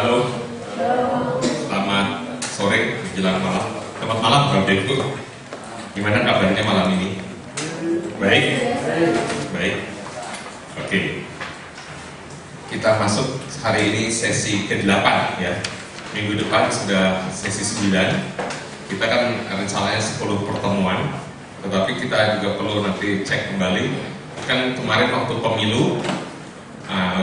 Halo, selamat sore, menjelang malam. Selamat malam, Bapak Ibu. Gimana kabarnya malam ini? Baik? Baik. Oke. Kita masuk hari ini sesi ke-8 ya. Minggu depan sudah sesi 9. Kita kan rencananya 10 pertemuan, tetapi kita juga perlu nanti cek kembali. Kan kemarin waktu pemilu,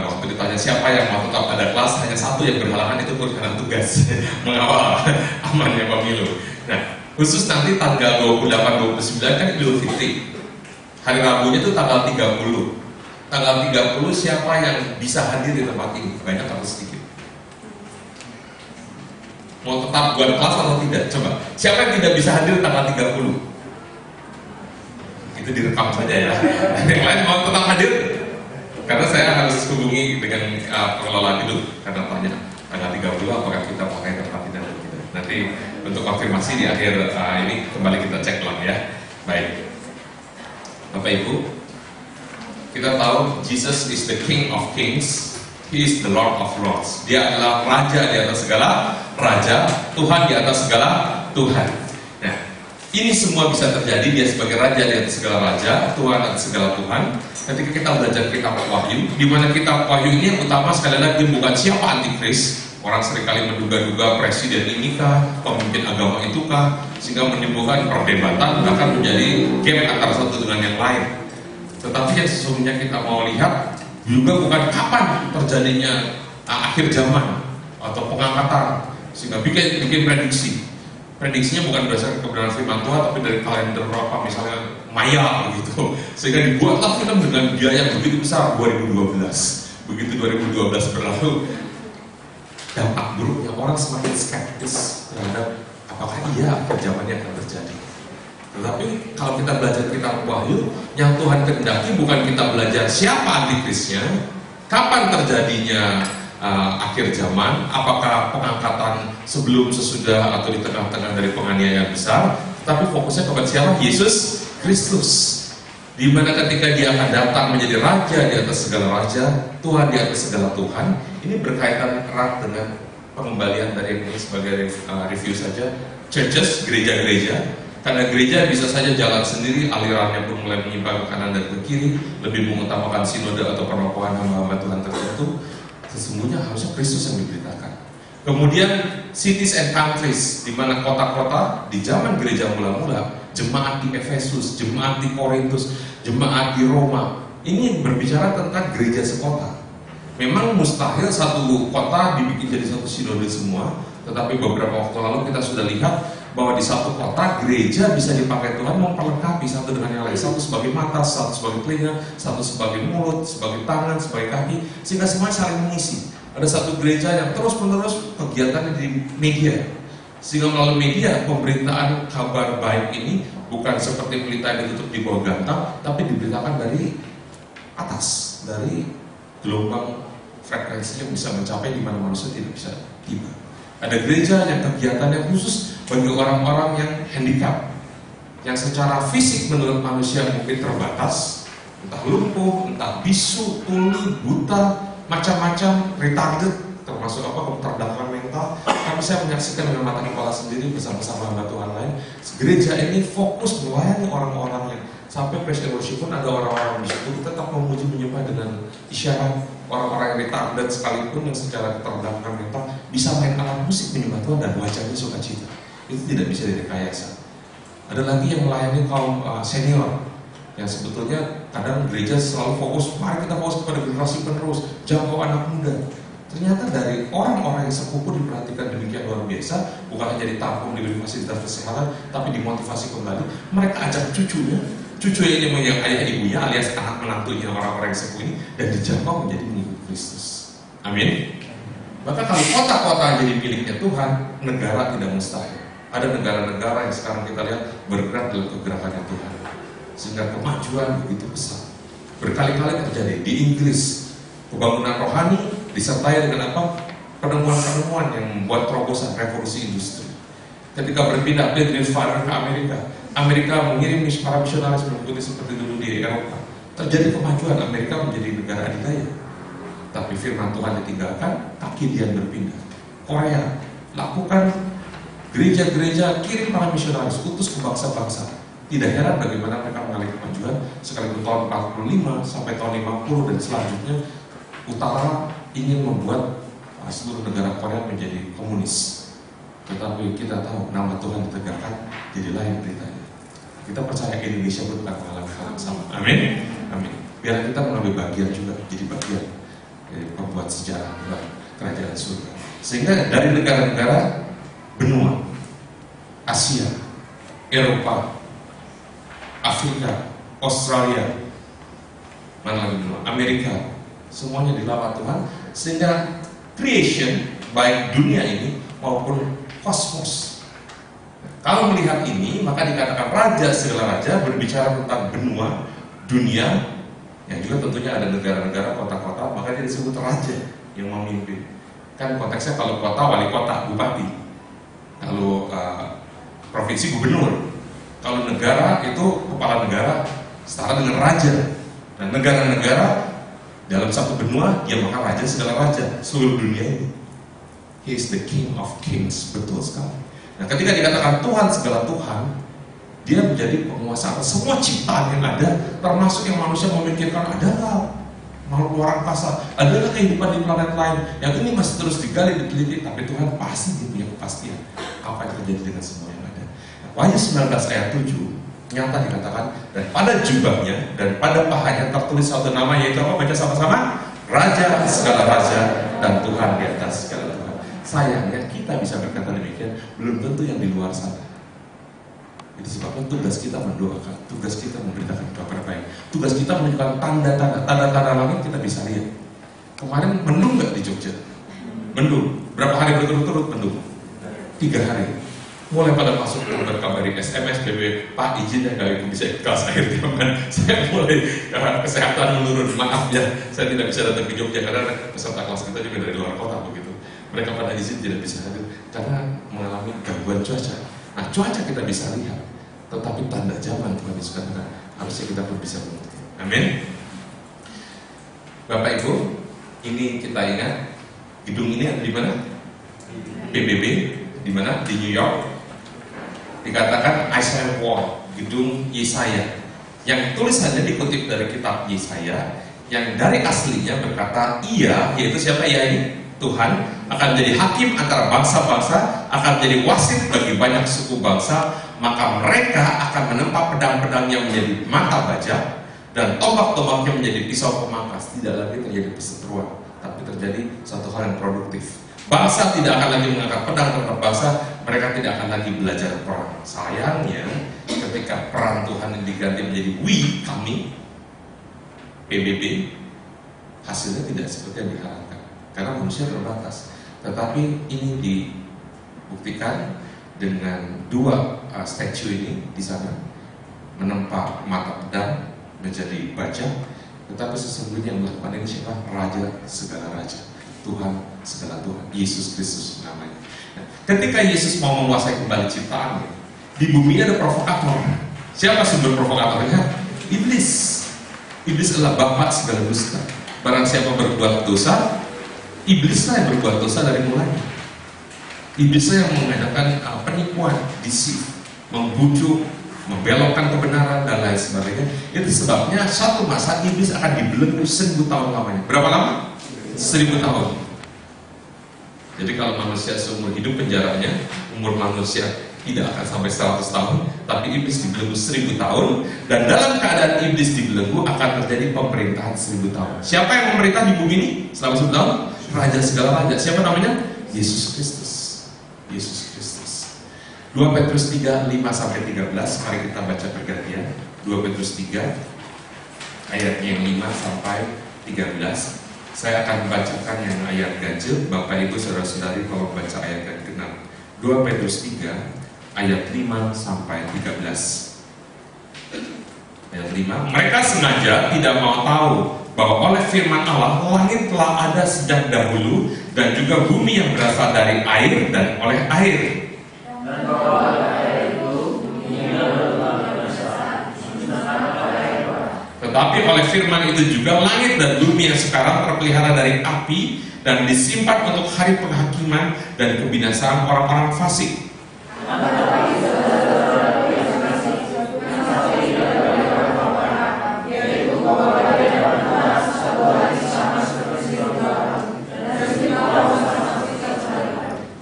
waktu ditanya siapa yang mau tetap ada kelas, hanya satu yang berhalangan, itu karena tugas mengawal amannya pemilu. Nah, khusus nanti tanggal 28-29 kan Idul Fitri. Hari Rabunya itu tanggal 30. Tanggal 30 siapa yang bisa hadir di tempat ini? Banyak atau sedikit? Mau tetap buat kelas atau tidak? Coba. Siapa yang tidak bisa hadir tanggal 30? Itu direkam saja ya. Yang lain mau tetap hadir? Karena saya harus hubungi dengan pengelola gedung karena tanya tanggal 30 apakah kita pakai tempat tidak atau tidak. Nanti untuk konfirmasi di akhir ini kembali kita cek ulang ya. Baik, Bapak Ibu, kita tahu Jesus is the King of Kings, He is the Lord of Lords. Dia adalah Raja di atas segala Raja, Tuhan di atas segala Tuhan. Nah, ini semua bisa terjadi, dia sebagai Raja di atas segala Raja, Tuhan di atas segala Tuhan. Ketika kita belajar kitab Wahyu, di mana kitab Wahyu ini yang utama sekali lagi bukan siapa antikris. Orang seringkali menduga-duga presiden inikah, pemimpin agama itukah, sehingga menimbulkan perdebatan, bahkan menjadi game antara satu dengan yang lain. Tetapi yang sesungguhnya kita mau lihat juga bukan kapan terjadinya akhir zaman atau pengangkatan, sehingga bikin prediksi. Prediksinya bukan berdasarkan kebenaran firman Tuhan, tapi dari kalender apa misalnya Maya begitu. Sehingga dibuatlah film dengan biaya yang begitu besar 2012. Begitu 2012 berlalu, dampak buruknya orang semakin skeptis terhadap apakah iya akhir zamannya akan terjadi. Tetapi kalau kita belajar kitab Wahyu, yang Tuhan kehendaki bukan kita belajar siapa antikrisnya, kapan terjadinya akhir zaman, apakah pengangkatan sebelum, sesudah, atau di tengah-tengah dari penganiayaan besar, tapi fokusnya kepada siapa? Yesus Kristus. Di mana ketika dia akan datang menjadi Raja di atas segala Raja, Tuhan di atas segala Tuhan, ini berkaitan erat dengan pengembalian dari ini sebagai review saja. Churches, gereja-gereja, karena gereja bisa saja jalan sendiri, alirannya pun mulai menyimpang ke kanan dan ke kiri, lebih mengutamakan sinode atau penokohan hamba-hamba Tuhan tertentu. Sesungguhnya harusnya Kristus yang diberitakan. Kemudian cities and countries, di mana kota-kota di zaman gereja mula-mula, jemaat di Efesus, jemaat di Korintus, jemaat di Roma, ini berbicara tentang gereja sekota. Memang mustahil satu kota dibikin jadi satu sinode semua, tetapi beberapa waktu lalu kita sudah lihat bahwa di satu kota gereja bisa dipakai Tuhan memperlengkapi satu dengan yang lain, satu sebagai mata, satu sebagai telinga, satu sebagai mulut, sebagai tangan, sebagai kaki, sehingga semuanya saling mengisi. Ada satu gereja yang terus-menerus kegiatannya di media, sehingga melalui media pemberitaan kabar baik ini bukan seperti berita yang ditutup di bawah gantang, tapi diberitakan dari atas, dari gelombang frekuensinya bisa mencapai di mana manusia tidak bisa tiba. Ada gereja yang kegiatannya khusus bagi orang-orang yang handicap, yang secara fisik menurut manusia mungkin terbatas, entah lumpuh, entah bisu, tuli, buta, macam-macam, retarded, termasuk keterbelakangan mental. Kami saya menyaksikan dengan mata kepala sendiri bersama-sama hamba Tuhan lain. Gereja ini fokus melayani orang-orang yang sampai presiden worship pun ada orang-orang di situ tetap memuji menyembah dengan isyarat. Orang-orang yang retarded sekalipun yang secara keterbelakangan mental bisa main alat musik menyembah Tuhan dan wajahnya sukacita. Itu tidak bisa direkayasa. Ada lagi yang melayani kaum senior yang sebetulnya kadang gereja selalu fokus, mari kita fokus kepada generasi penerus, jangkau anak muda. Ternyata dari orang-orang yang sepuh pun diperhatikan demikian luar biasa, bukan hanya ditampung di fasilitas kesehatan, tapi dimotivasi kembali. Mereka ajak cucunya ini yang ayah ibunya alias anak menantunya orang-orang yang sepuh ini, dan dijangkau menjadi pengikut Kristus. Amin. Maka kalau kota-kota jadi miliknya Tuhan, negara tidak mustahil. Ada negara-negara yang sekarang kita lihat bergerak dalam kegerakannya Tuhan, sehingga kemajuan begitu besar. Berkali-kali terjadi di Inggris, pembangunan rohani disertai dengan apa? Penemuan-penemuan yang membuat terobosan revolusi industri. Ketika berpindah dari Israel ke Amerika mengirim para misionaris mengikuti seperti dulu di Eropa. Terjadi kemajuan, Amerika menjadi negara adidaya. Tapi firman Tuhan ditinggalkan, kaki dia berpindah. Korea, lakukan gereja-gereja, kirim para misionaris, utus ke bangsa-bangsa. Tidak heran bagaimana mereka mengalami kemajuan. Sekalipun tahun 45 sampai tahun 50 dan selanjutnya, Utara ingin membuat seluruh negara Korea menjadi komunis. Tetapi kita tahu nama Tuhan ditegakkan, jadi lain beritanya. Kita percaya Indonesia pun akan mengalami hal yang sama. Amin. Amin. Biar kita mengambil bagian juga, jadi bagian dari pembuat sejarah dalam kerajaan surga. Sehingga dari negara-negara benua, Asia, Eropa, Afrika, Australia, mana lagi benua, Amerika, semuanya dilawat Tuhan. Sehingga creation, baik dunia ini maupun kosmos. Kalau melihat ini, maka dikatakan raja segala raja berbicara tentang benua, dunia, yang juga tentunya ada negara-negara, kota-kota, maka dia disebut raja yang memimpin. Kan konteksnya kalau kota, wali kota, bupati. Kalau provinsi, gubernur. Kalau negara itu kepala negara setara dengan raja. Dan negara-negara dalam satu benua, dia maka raja segala raja seluruh dunia ini. He is the King of Kings, betul sekali. Nah, ketika dikatakan Tuhan segala Tuhan, dia menjadi penguasa atas semua ciptaan yang ada, termasuk yang manusia memikirkan adalah makhluk luar angkasa, adalah kehidupan di planet lain. Yang ini masih terus digali, diteliti, tapi Tuhan pasti dia punya kepastian apa yang terjadi dengan semua yang ada. Wahyu 19 ayat 7 nyata dikatakan, dan pada jubahnya dan pada pahanya tertulis satu nama, yaitu apa? Baca sama-sama, Raja segala raja dan Tuhan di atas segala Tuhan. Sayangnya kita bisa berkata demikian, belum tentu yang di luar sana. Jadi sebabnya tugas kita mendoakan, tugas kita memberitakan kabar baik, tugas kita menunjukkan tanda-tanda langit kita bisa lihat. Kemarin mendung nggak di Jogja? Mendung. Berapa hari berturut-turut mendung? 3 hari. Mulai pada masuk berkabari SMS, BB, Pak izin ya kali bisa ikut kelas akhir teman. Saya mulai kesehatan menurun, maaf ya, saya tidak bisa datang ke Jogja karena peserta kelas kita juga dari luar kota begitu. Mereka pada izin tidak bisa hadir karena mengalami gangguan cuaca. Nah, cuaca kita bisa lihat, tetapi tanda zaman Tuhan Yesus katakan harusnya kita pun bisa mengerti. Amin. Bapak Ibu, ini kita ingat gedung ini ada di mana? PBB, di mana? Di New York. Dikatakan Isaiah Wall, gedung Yesaya. Yang tulisannya dikutip dari kitab Yesaya, yang dari aslinya berkata, Ia, yaitu siapa Ia ini? Tuhan akan menjadi hakim antara bangsa-bangsa, akan menjadi wasit bagi banyak suku bangsa, maka mereka akan menempa pedang-pedangnya menjadi mata baja, dan tombak-tombaknya menjadi pisau pemangkas. Tidak lagi terjadi perseteruan, tapi terjadi satu hal yang produktif. Bangsa tidak akan lagi mengangkat pedang terhadap bangsa, mereka tidak akan lagi belajar perang. Sayangnya, ketika peran Tuhan yang diganti menjadi kami, PBB, hasilnya tidak seperti yang diharapkan. Karena manusia terbatas. Tetapi ini dibuktikan dengan 2 statue ini di sana, menempa mata pedang menjadi baja. Tetapi sesungguhnya yang melakukan ini siapa? Raja segala raja, Tuhan segala Tuhan, Yesus Kristus namanya. Nah, ketika Yesus mau menguasai kembali ciptaan, di bumi ada provokator. Siapa sumber provokatornya? Iblis. Iblis adalah bapak segala dusta. Barang siapa berbuat dosa, iblislah yang berbuat dosa dari mulanya. Iblislah yang mengadakan penipuan, deceive, membujuk, membelokkan kebenaran dan lain sebagainya. Itu sebabnya suatu masa iblis akan dibelenggu 1000 tahun lamanya. Berapa lama? 1000 tahun. Jadi kalau manusia seumur hidup penjaranya, umur manusia tidak akan sampai 100 tahun, tapi iblis dibelenggu 1000 tahun, dan dalam keadaan iblis dibelenggu akan terjadi pemerintahan 1000 tahun. Siapa yang memerintah di bumi ini selama 1000 tahun? Raja segala raja. Siapa namanya? Yesus Kristus. Yesus Kristus. 2 Petrus 3, 5-13. Mari kita baca bergantian. 2 Petrus 3 ayat yang 5 sampai 13. Saya akan bacakan yang ayat ganjil. Bapak Ibu saudara-saudari kalau baca ayat yang ke-6. 2 Petrus 3 ayat 5 sampai 13. Ayat 5. Mereka sengaja tidak mau tahu bahwa oleh firman Allah langit telah ada sejak dahulu, dan juga bumi yang berasal dari air dan oleh air. Dan bahwa air itu bumi yang berasal Tetapi oleh firman itu juga langit dan bumi yang sekarang terpelihara dari api dan disimpan untuk hari penghakiman dan kebinasaan orang-orang fasik.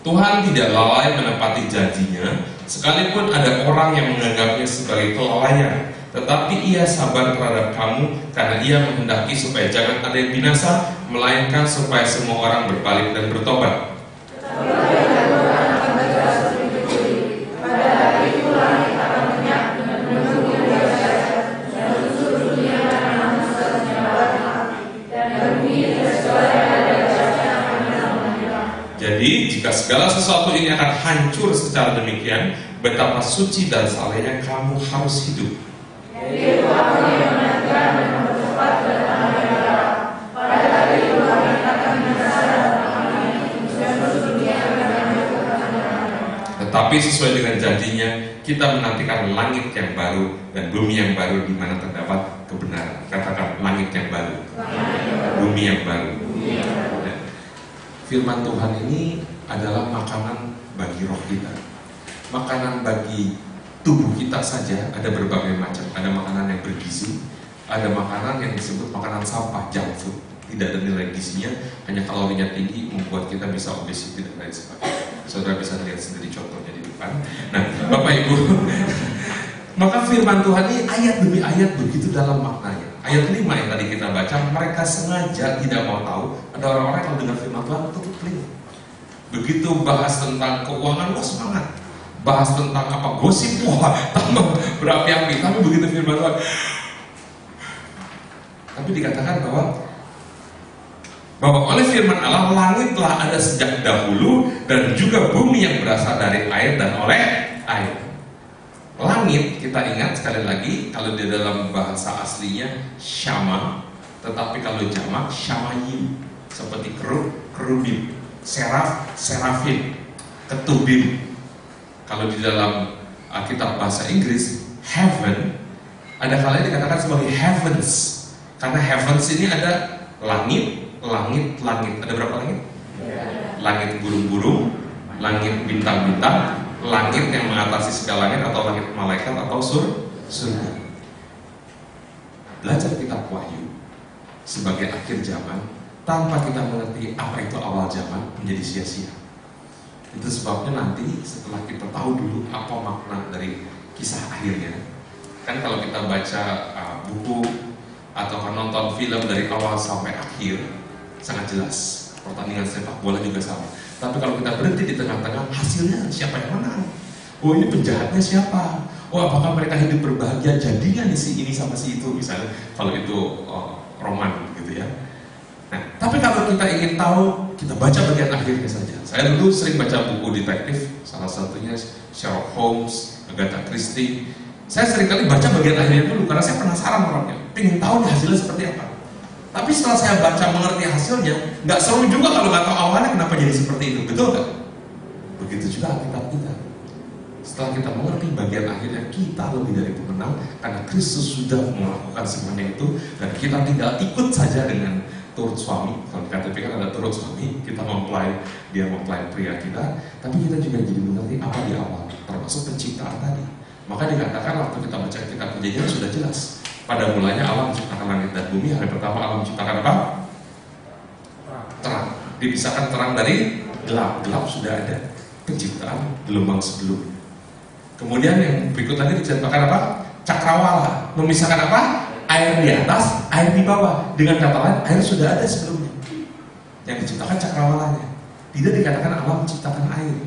Tuhan tidak lalai menepati janjinya, sekalipun ada orang yang menganggapnya sebagai kelalaian. Tetapi ia sabar terhadap kamu, karena ia menghendaki supaya jangan ada yang binasa, melainkan supaya semua orang berbalik dan bertobat. Jadi jika segala sesuatu ini akan hancur secara demikian, betapa suci dan salehnya kamu harus hidup. Tetapi sesuai dengan janjinya, kita menantikan langit yang baru dan bumi yang baru di mana terdapat kebenaran. Katakan langit yang baru, bumi yang baru. Firman Tuhan ini adalah makanan bagi roh kita. Makanan bagi tubuh kita saja ada berbagai macam. Ada makanan yang bergizi, ada makanan yang disebut makanan sampah, junk food. Tidak ada nilai gizinya, hanya kalorinya tinggi, membuat kita bisa obesitas dan lain sebagainya. Saudara bisa lihat sendiri contohnya di depan. Nah, Bapak Ibu, maka firman Tuhan ini ayat demi ayat begitu dalam maknanya. Ayat 5 yang tadi kita baca, mereka sengaja tidak mau tahu. Ada orang-orang kalau dengar firman Tuhan tutup telinga. Begitu bahas tentang keuangan, wah semangat. Bahas tentang apa, gosip, wah tambah berapi-api. Tapi begitu firman Tuhan, tapi dikatakan bahwa oleh firman Allah, langit telah ada sejak dahulu dan juga bumi yang berasal dari air dan oleh air. Langit, kita ingat sekali lagi, kalau di dalam bahasa aslinya syama, tetapi kalau jamak syamayim, seperti kerubim, serafim, ketubim. Kalau di dalam kitab bahasa Inggris, heaven, ada kalanya dikatakan sebagai heavens, karena heavens ini ada langit. Ada berapa langit? Langit burung-burung, langit bintang-bintang, langit yang mengatasi segala langit, atau langit malaikat, atau surga. Belajar kitab Wahyu sebagai akhir zaman tanpa kita mengerti apa itu awal zaman menjadi sia-sia. Itu sebabnya nanti setelah kita tahu dulu apa makna dari kisah akhirnya, kan kalau kita baca buku atau nonton film dari awal sampai akhir sangat jelas. Pertandingan sepak bola juga sama. Tapi kalau kita berhenti di tengah-tengah, hasilnya siapa yang menang? Oh, ini penjahatnya siapa? Oh, apakah mereka hidup berbahagia? Jadinya si ini sama si itu, misalnya. Kalau itu roman gitu ya. Nah, tapi kalau kita ingin tahu, kita baca bagian akhirnya saja. Saya dulu sering baca buku detektif, salah satunya Sherlock Holmes, Agatha Christie. Saya seringkali baca bagian akhirnya dulu karena saya penasaran orangnya, pengen tahu hasilnya seperti apa. Tapi setelah saya baca mengerti hasilnya, nggak seru juga kalau nggak tahu awalnya kenapa jadi seperti itu, betul nggak? Begitu juga Alkitab kita. Setelah kita mengerti bagian akhirnya, kita lebih dari pemenang karena Kristus sudah melakukan semuanya itu, dan kita tinggal ikut saja dengan turut suami. Kalau di KTP kan ada turut suami, kita mempelai, dia mempelai pria kita, tapi kita juga jadi mengerti apa di awal, termasuk penciptaan tadi. Maka dikatakan waktu kita baca kitab Kejadian sudah jelas. Pada mulanya Allah menciptakan langit dan bumi. Hari pertama Allah menciptakan apa? Terang. Dipisahkan terang dari gelap. Gelap sudah ada. Penciptaan gelombang sebelumnya. Kemudian yang berikut lagi diceritakan apa? Cakrawala. Memisahkan apa? Air di atas, air di bawah. Dengan kata lain, air sudah ada sebelumnya. Yang diciptakan cakrawalanya. Tidak dikatakan Allah menciptakan air.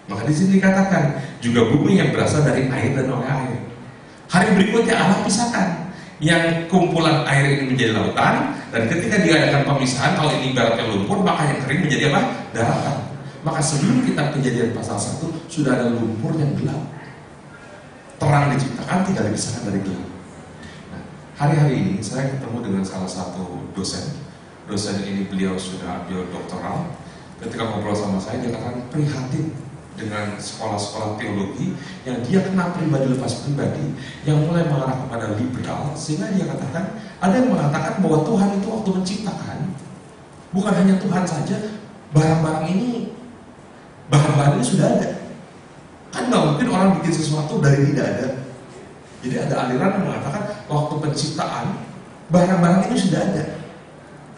Maka di sini dikatakan juga bumi yang berasal dari air dan oleh air. Hari berikutnya Allah pisahkan. Yang kumpulan air ini menjadi lautan, dan ketika diadakan pemisahan, kalau ini ibaratnya lumpur, maka yang kering menjadi apa? Daratan. Maka sebelum kitab Kejadian pasal 1 sudah ada lumpur yang gelap. Terang diciptakan, tidak dipisahkan dari gelap. Nah, hari-hari ini saya ketemu dengan salah satu dosen. Dosen ini beliau sudah ambil doktoral. Ketika ngobrol sama saya, dia katakan prihatin dengan sekolah-sekolah teologi yang dia kenal pribadi lepas pribadi, yang mulai mengarah kepada liberal, sehingga dia katakan, ada yang mengatakan bahwa Tuhan itu waktu menciptakan, bukan hanya Tuhan saja, barang-barang ini sudah ada. Kan nggak mungkin orang bikin sesuatu dari tidak ada. Jadi ada aliran yang mengatakan waktu penciptaan barang-barang ini sudah ada.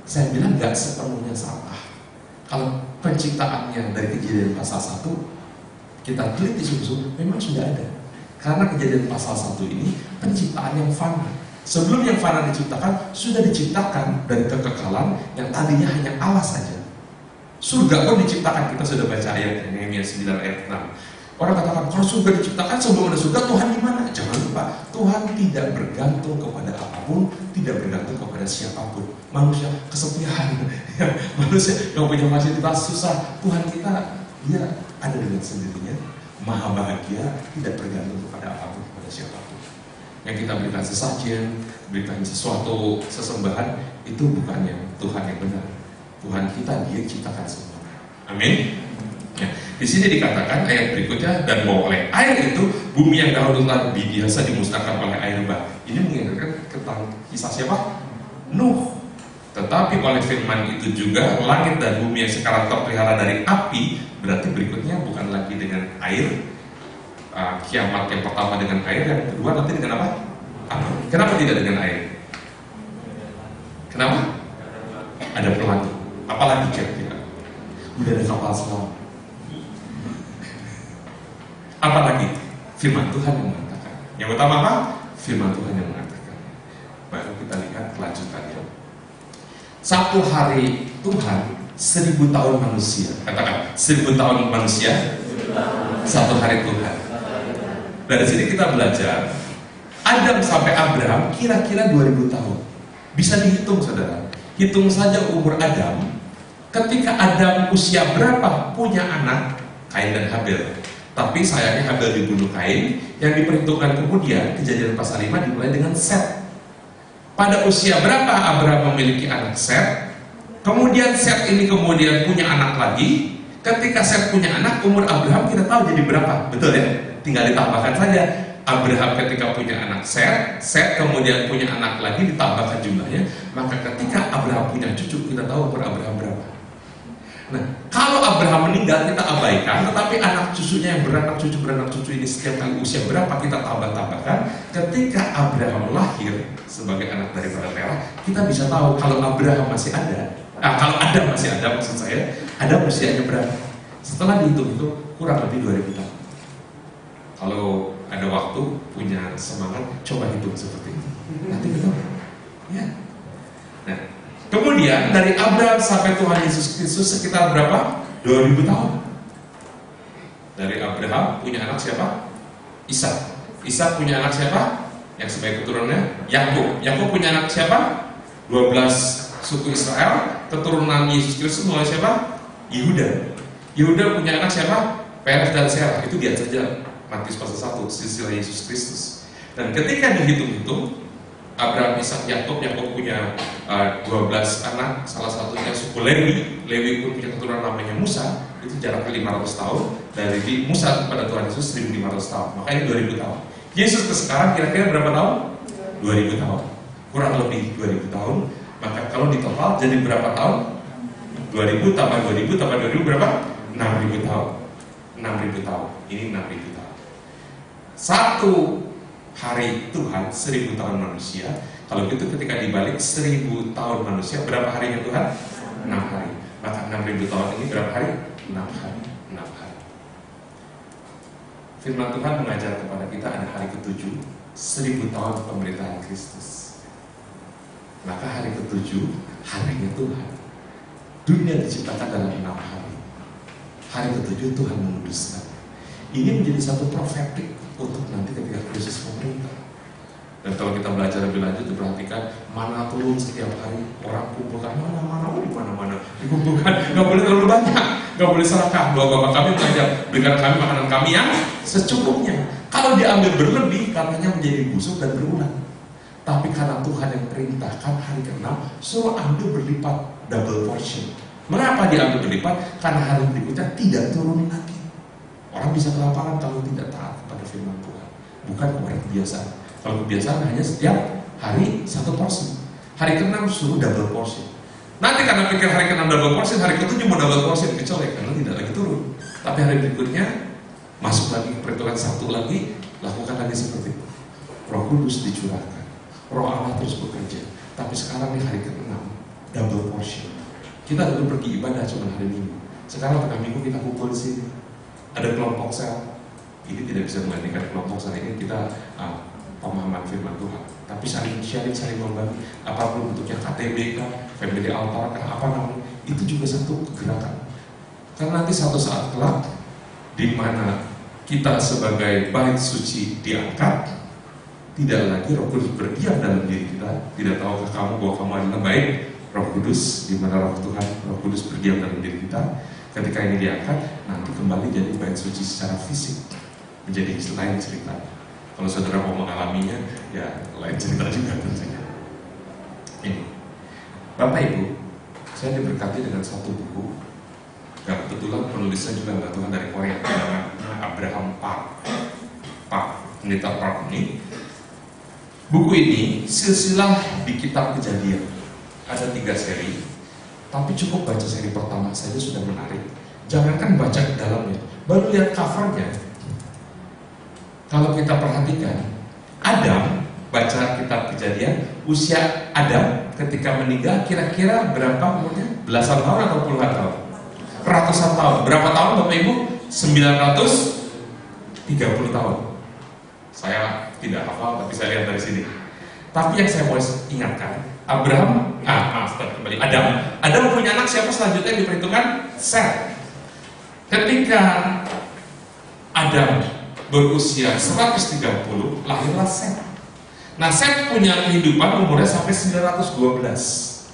Saya bilang nggak sepenuhnya salah. Kalau penciptaannya dari Kejadian pasal 1 kita teliti sungguh-sungguh, memang sudah ada. Karena Kejadian pasal 1 ini penciptaan yang fana. Sebelum yang fana diciptakan, sudah diciptakan dari kekekalan yang tadinya hanya Allah saja. Surga pun diciptakan, kita sudah baca ayat Nehemia 9 ayat 6. Orang katakan, kalau surga diciptakan sebelum ada surga, Tuhan di mana? Jangan lupa, Tuhan tidak bergantung kepada apapun, tidak bergantung kepada siapapun. Manusia kesepian, manusia yang punya fasilitas susah. Tuhan kita, dia ada dengan sendirinya, maha bahagia, tidak bergantung kepada apapun, kepada siapapun. Yang kita berikan sesajen, berikan sesuatu sesembahan, itu bukan yang Tuhan yang benar. Tuhan kita, dia ciptakan semua. Amin. Ya, di sini dikatakan ayat berikutnya, dan bahwa oleh air itu bumi yang dahulu telah biasa dimusnahkan oleh air bah. Ini mengingatkan tentang kisah siapa? Nuh. Tetapi oleh firman itu juga langit dan bumi yang sekarang terpelihara dari api, berarti berikutnya bukan lagi dengan air. Kiamat yang pertama dengan air, yang kedua nanti dengan apa? Api. Kenapa tidak dengan air? Kenapa? Ada pelangi. Apalagi kira-kira? Udah ada kapal selam. Apalagi firman Tuhan yang mengatakan. Yang utama apa? Firman Tuhan yang mengatakan. Baru kita lihat kelanjutannya. Satu hari Tuhan, 1000 tahun manusia. Katakan, 1000 tahun manusia, satu hari Tuhan. Dari sini kita belajar, Adam sampai Abraham kira-kira 2000 tahun. Bisa dihitung, saudara. Hitung saja umur Adam. Ketika Adam usia berapa punya anak, Kain dan Habel. Tapi sayangnya Habel dibunuh Kain. Yang diperhitungkan kemudian Kejadian pasal 5 dimulai dengan Set. Pada usia berapa Abraham memiliki anak Set? Kemudian Set ini kemudian punya anak lagi. Ketika Set punya anak, umur Abraham kita tahu jadi berapa? Betul ya? Tinggal ditambahkan saja. Abraham ketika punya anak Set, Set kemudian punya anak lagi, ditambahkan jumlahnya. Maka ketika Abraham punya cucu, kita tahu umur Abraham berapa. Nah, kalau Abraham meninggal kita abaikan, tetapi anak cucunya yang beranak cucu ini setiap kali usia berapa kita tambah-tambahkan. Ketika Abraham lahir sebagai anak daripada Terah, kita bisa tahu kalau Abraham masih ada. Kalau Adam masih ada, maksud saya, Adam usianya berapa? Setelah dihitung itu kurang lebih 2000 tahun. Kalau ada waktu, punya semangat, coba hitung seperti itu. Nanti betul. Ya. Nah, kemudian dari Abraham sampai Tuhan Yesus Kristus sekitar berapa? 2000 tahun. Dari Abraham punya anak siapa? Ishak. Ishak punya anak siapa? Yang sebagai keturunannya Yakub. Yakub punya anak siapa? 12 suku Israel. Keturunan Yesus Kristus mulai siapa? Yehuda. Yehuda punya anak siapa? Perez dan Serah. Itu dia saja. Matius pasal 1, silsilah Yesus Kristus. Dan ketika dihitung-hitung, Abraham, Ishak, Yakub punya 12 anak, salah satunya suku Lewi. Lewi pun punya keturunan namanya Musa. Itu jaraknya 500 tahun. Dari Musa kepada Tuhan Yesus 1500 tahun. Makanya 2000 tahun. Yesus ke sekarang kira-kira berapa tahun? 2000 tahun. Kurang lebih 2000 tahun. Maka kalau di total jadi berapa tahun? 2000 tambah 2000 tambah 2000 berapa? 6000 tahun. 6000 tahun. Ini 6000 tahun. Satu hari Tuhan, 1000 tahun manusia. Kalau gitu ketika dibalik 1000 tahun manusia, berapa harinya Tuhan? 6 hari. Maka 6000 tahun ini berapa hari? 6 hari. 6 hari. Firman Tuhan mengajar kepada kita ada hari ke-7, 1000 tahun pemerintahan Kristus. Maka hari ke-7, harinya Tuhan. Dunia diciptakan dalam 6 hari. Hari ke-7 Tuhan menguduskan. Ini menjadi satu profetik untuk nanti ketika Kristus memerintah. Dan kalau kita belajar lebih lanjut, diperhatikan mana turun setiap hari, orang kumpulkan mana-mana, di mana-mana dikumpulkan. Nggak boleh terlalu banyak, nggak boleh serakah. Doa Bapa kami mengajar, berikan kami makanan kami yang secukupnya. Kalau diambil berlebih, katanya menjadi busuk dan berulang. Tapi karena Tuhan yang perintahkan hari ke-6, suruh ambil berlipat, double portion. Mengapa diambil berlipat? Karena hari berikutnya tidak turun lagi. Orang bisa kelaparan kalau tidak taat kepada firman Tuhan. Bukan kepada kebiasaan. Kalau kebiasaan hanya setiap hari 1 porsi. Hari ke-6 suruh double porsi. Nanti karena pikir hari ke-6 double porsi, hari ke-7 mau double porsi dicolek karena tidak lagi turun. Tapi hari berikutnya masuk lagi ke perhitungan 1 lagi, lakukan lagi seperti itu. Roh Kudus dicurahkan, Roh Allah terus bekerja. Tapi sekarang di hari ke-6 double portion. Kita dulu pergi ibadah cuma hari Minggu. Sekarang tengah minggu kita kumpul di sini. Ada kelompok sel. Ini tidak bisa menggantikan kelompok sel ini, kita pemahaman firman Tuhan. Tapi saling sharing, saling membagi, apapun bentuknya, KTB kah, family altar kah, apa namanya, itu juga satu gerakan. Karena nanti satu saat kelak, di mana kita sebagai bait suci diangkat, tidak lagi Roh Kudus berdiam dalam diri kita. Tidak tahukah kamu bahwa kamu adalah bait Roh Kudus, di mana Roh Tuhan, Roh Kudus berdiam dalam diri kita. Ketika ini diangkat, nanti kembali jadi bait suci secara fisik, menjadi lain cerita. Kalau saudara mau mengalaminya, ya lain cerita juga tentunya. Ini, Bapak Ibu, saya diberkati dengan satu buku. Ya, kebetulan penulisnya juga adalah Tuhan dari Korea, namanya Abraham Park. Pendeta Park ini. Buku ini silsilah di kitab Kejadian. Ada 3 seri, tapi cukup baca seri pertama saja sudah menarik. Jangankan baca ke dalamnya, baru lihat covernya. Kalau kita perhatikan, Adam, baca kitab Kejadian, usia Adam ketika meninggal kira-kira berapa umurnya? Belasan tahun atau puluhan tahun? Ratusan tahun. Berapa tahun Bapak Ibu? 930 tahun. Saya tidak hafal, tapi saya lihat dari sini. Tapi yang saya mau ingatkan, Adam punya anak siapa selanjutnya yang diperhitungkan? Seth. Ketika Adam berusia 130, lahirlah Seth. Nah, Seth punya kehidupan umurnya sampai 912.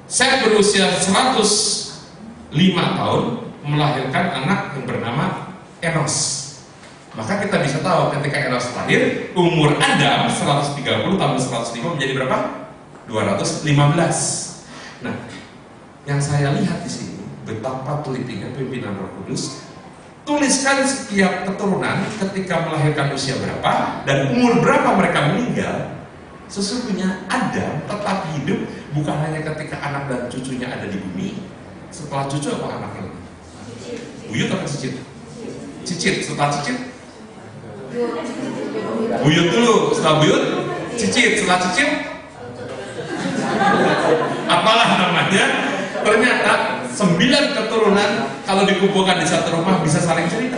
Seth berusia 105 tahun melahirkan anak yang bernama Enos. Maka kita bisa tahu ketika Enos lahir, umur Adam 130 tambah 105 menjadi berapa? 215. Nah, yang saya lihat di sini betapa telitinya pimpinan Roh Kudus. Tuliskan setiap keturunan ketika melahirkan usia berapa dan umur berapa mereka meninggal. Sesungguhnya Adam tetap hidup bukan hanya ketika anak dan cucunya ada di bumi. Setelah cucu apa anaknya? Buyut apa cicit? Cicit. Setelah cicit? Buyut dulu. Setelah buyut? Cicit. Setelah cicit? Apalah namanya? Ternyata 9 keturunan kalau dikumpulkan di satu rumah bisa saling cerita.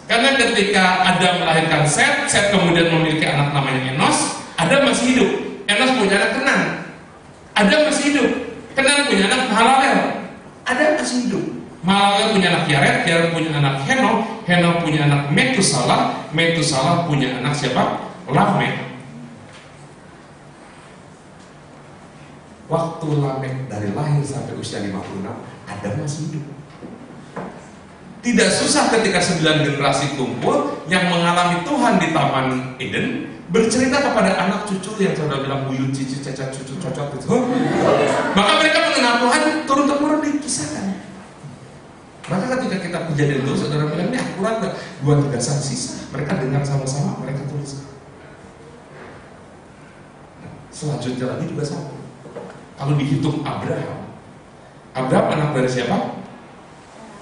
Karena ketika Adam melahirkan Seth, Seth kemudian memiliki anak namanya Enos. Adam masih hidup. Enos punya anak Kenan. Adam masih hidup. Kenan punya anak Mahalalel. Adam masih hidup. Mahalalel punya anak Yared. Yared punya anak Henok. Henok punya anak Metusalah. Metusalah punya anak siapa? Lamek. Waktu Lamek dari lahir sampai usia 56, Adam masih hidup. Tidak susah ketika 9 generasi kumpul yang mengalami Tuhan di Taman Eden bercerita kepada anak cucu yang sudah bilang buyut, cici, cacat, cucu, cocok itu. Maka mereka mengenal Tuhan turun-temurun dikisahkan. Maka ketika kita kejadian itu, saudara bilang ini akurat gak? 2-3 saksi, mereka dengar sama-sama, mereka tulis. Selanjutnya lagi juga sama. Kalau dihitung Abraham anak dari siapa?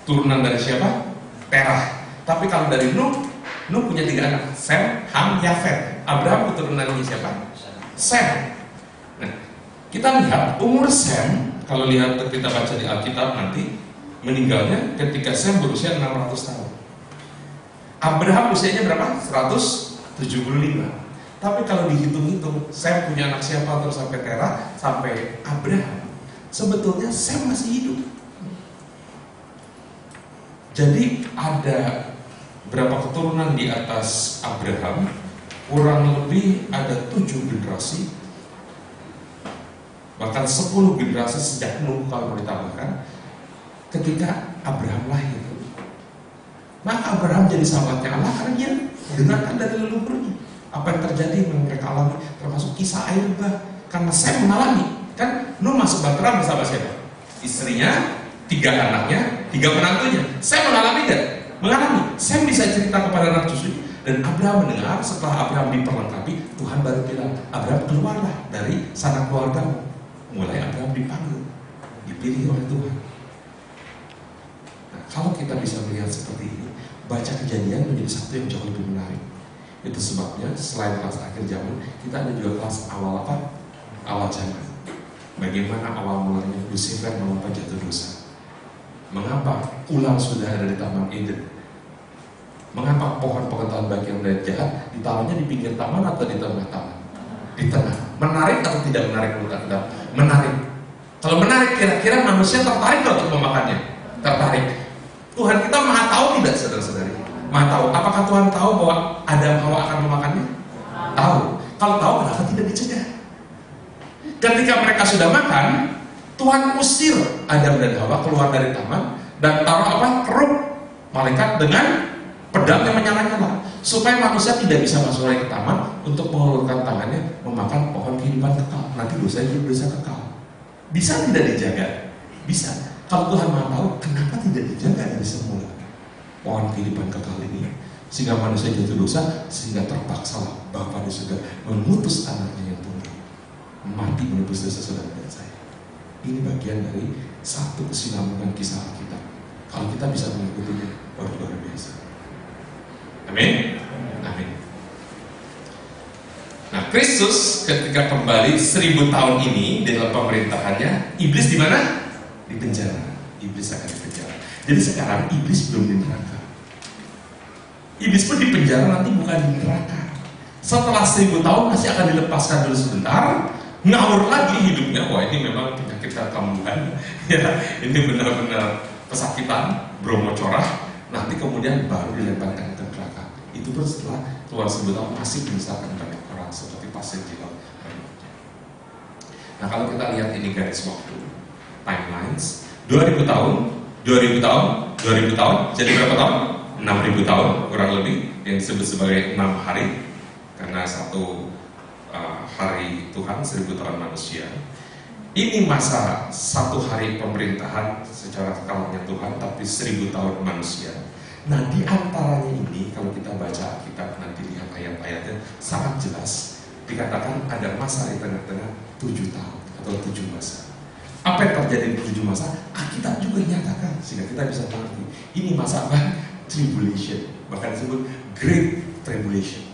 Turunan dari siapa? Terah. Tapi kalau dari Nuh punya 3 anak, Sem, Ham, Yafet. Abraham keturunannya siapa? Sem. Nah, kita lihat umur Sem, kalau lihat kita baca di Alkitab nanti, meninggalnya ketika Sem berusia 600 tahun. Abraham usianya berapa? 175. Tapi kalau dihitung-hitung, Sem punya anak siapa terus sampai Terah, sampai Abraham. Sebetulnya Sem masih hidup. Jadi ada berapa keturunan di atas Abraham? Kurang lebih ada 7 generasi, bahkan 10 generasi sejak Nuh kalau mau ditambahkan. Ketika Abraham lahir, maka Abraham jadi sahabatnya Allah karena dia dengarkan dari leluhurnya apa yang terjadi yang mereka alami, termasuk kisah air bah. Karena saya mengalami, kan Nuh masuk bahtera bersama siapa? Istrinya, 3 anaknya, 3 menantunya. Saya mengalami gak? mengalami. Saya bisa cerita kepada anak cucu. Dan Abraham mendengar, setelah Abraham diperlengkapi, Tuhan baru bilang, Abraham keluarlah dari sanak keluargamu. Mulai Abraham dipanggil, dipilih oleh Tuhan. Nah, kalau kita bisa melihat seperti ini, baca Kejadian menjadi satu yang jauh lebih menarik. Itu sebabnya selain kelas akhir zaman, kita ada juga kelas awal apa? Awal zaman. Bagaimana awal mulanya Lucifer mengapa jatuh dosa? Mengapa ular sudah ada di Taman Eden? Mengapa pohon pengetahuan baik yang dan jahat ditaruhnya di pinggir taman atau di tengah taman? Di tengah. Menarik atau tidak menarik menurut Anda? Menarik. Kalau menarik, kira-kira manusia tertarik untuk memakannya? Tertarik. Tuhan kita maha tahu tidak, saudara-saudari? Maha tahu. Apakah Tuhan tahu bahwa Adam dan Hawa akan memakannya? Tahu. Kalau tahu, kenapa tidak dicegah? Ketika mereka sudah makan, Tuhan usir Adam dan Hawa keluar dari taman dan taruh apa? Keruk malaikat dengan pedang yang menyala-nyala, supaya manusia tidak bisa masuk lagi ke taman untuk mengulurkan tangannya memakan pohon kehidupan kekal. Nanti dosanya jadi dosa kekal. Bisa tidak dijaga? Bisa. Kalau Tuhan mau tahu, kenapa tidak dijaga dari semula pohon kehidupan kekal ini, sehingga manusia jatuh dosa, sehingga terpaksa Bapa di surga memutus anaknya yang tunggal mati menebus dosa saudara dan saya. Ini bagian dari satu kesinambungan kisah kita. Kalau kita bisa mengikutinya, luar biasa. Amin. Amin. Nah, Kristus ketika kembali 1000 tahun ini dalam pemerintahannya, iblis di mana? Di penjara. Iblis akan di penjara. Jadi sekarang iblis belum di neraka. Iblis pun di penjara nanti bukan di neraka. Setelah 1000 tahun masih akan dilepaskan dulu sebentar, ngawur lagi hidupnya. Wah, ini memang penyakit kambuhan. Ya, ini benar-benar kesakitan, bromo corah. Nanti kemudian baru dilemparkan ke neraka. Itu pun setelah keluar 1000 tahun masih menyisakan banyak orang seperti pasien jiwa. Nah, kalau kita lihat ini garis waktu, timelines, 2000 tahun, 2000 tahun, 2000 tahun, jadi berapa tahun? 6000 tahun kurang lebih, yang disebut sebagai 6 hari, karena satu hari Tuhan, 1000 tahun manusia. Ini masa 1 hari pemerintahan secara skalanya Tuhan, tapi 1000 tahun manusia. Nah, di antaranya ini, kalau kita baca Alkitab nanti lihat ayat-ayatnya sangat jelas, dikatakan ada masa di tengah-tengah 7 tahun atau 7 masa. Apa yang terjadi di 7 masa? Alkitab juga nyatakan sehingga kita bisa mengerti. Ini masa apa? Tribulation, bahkan disebut Great Tribulation.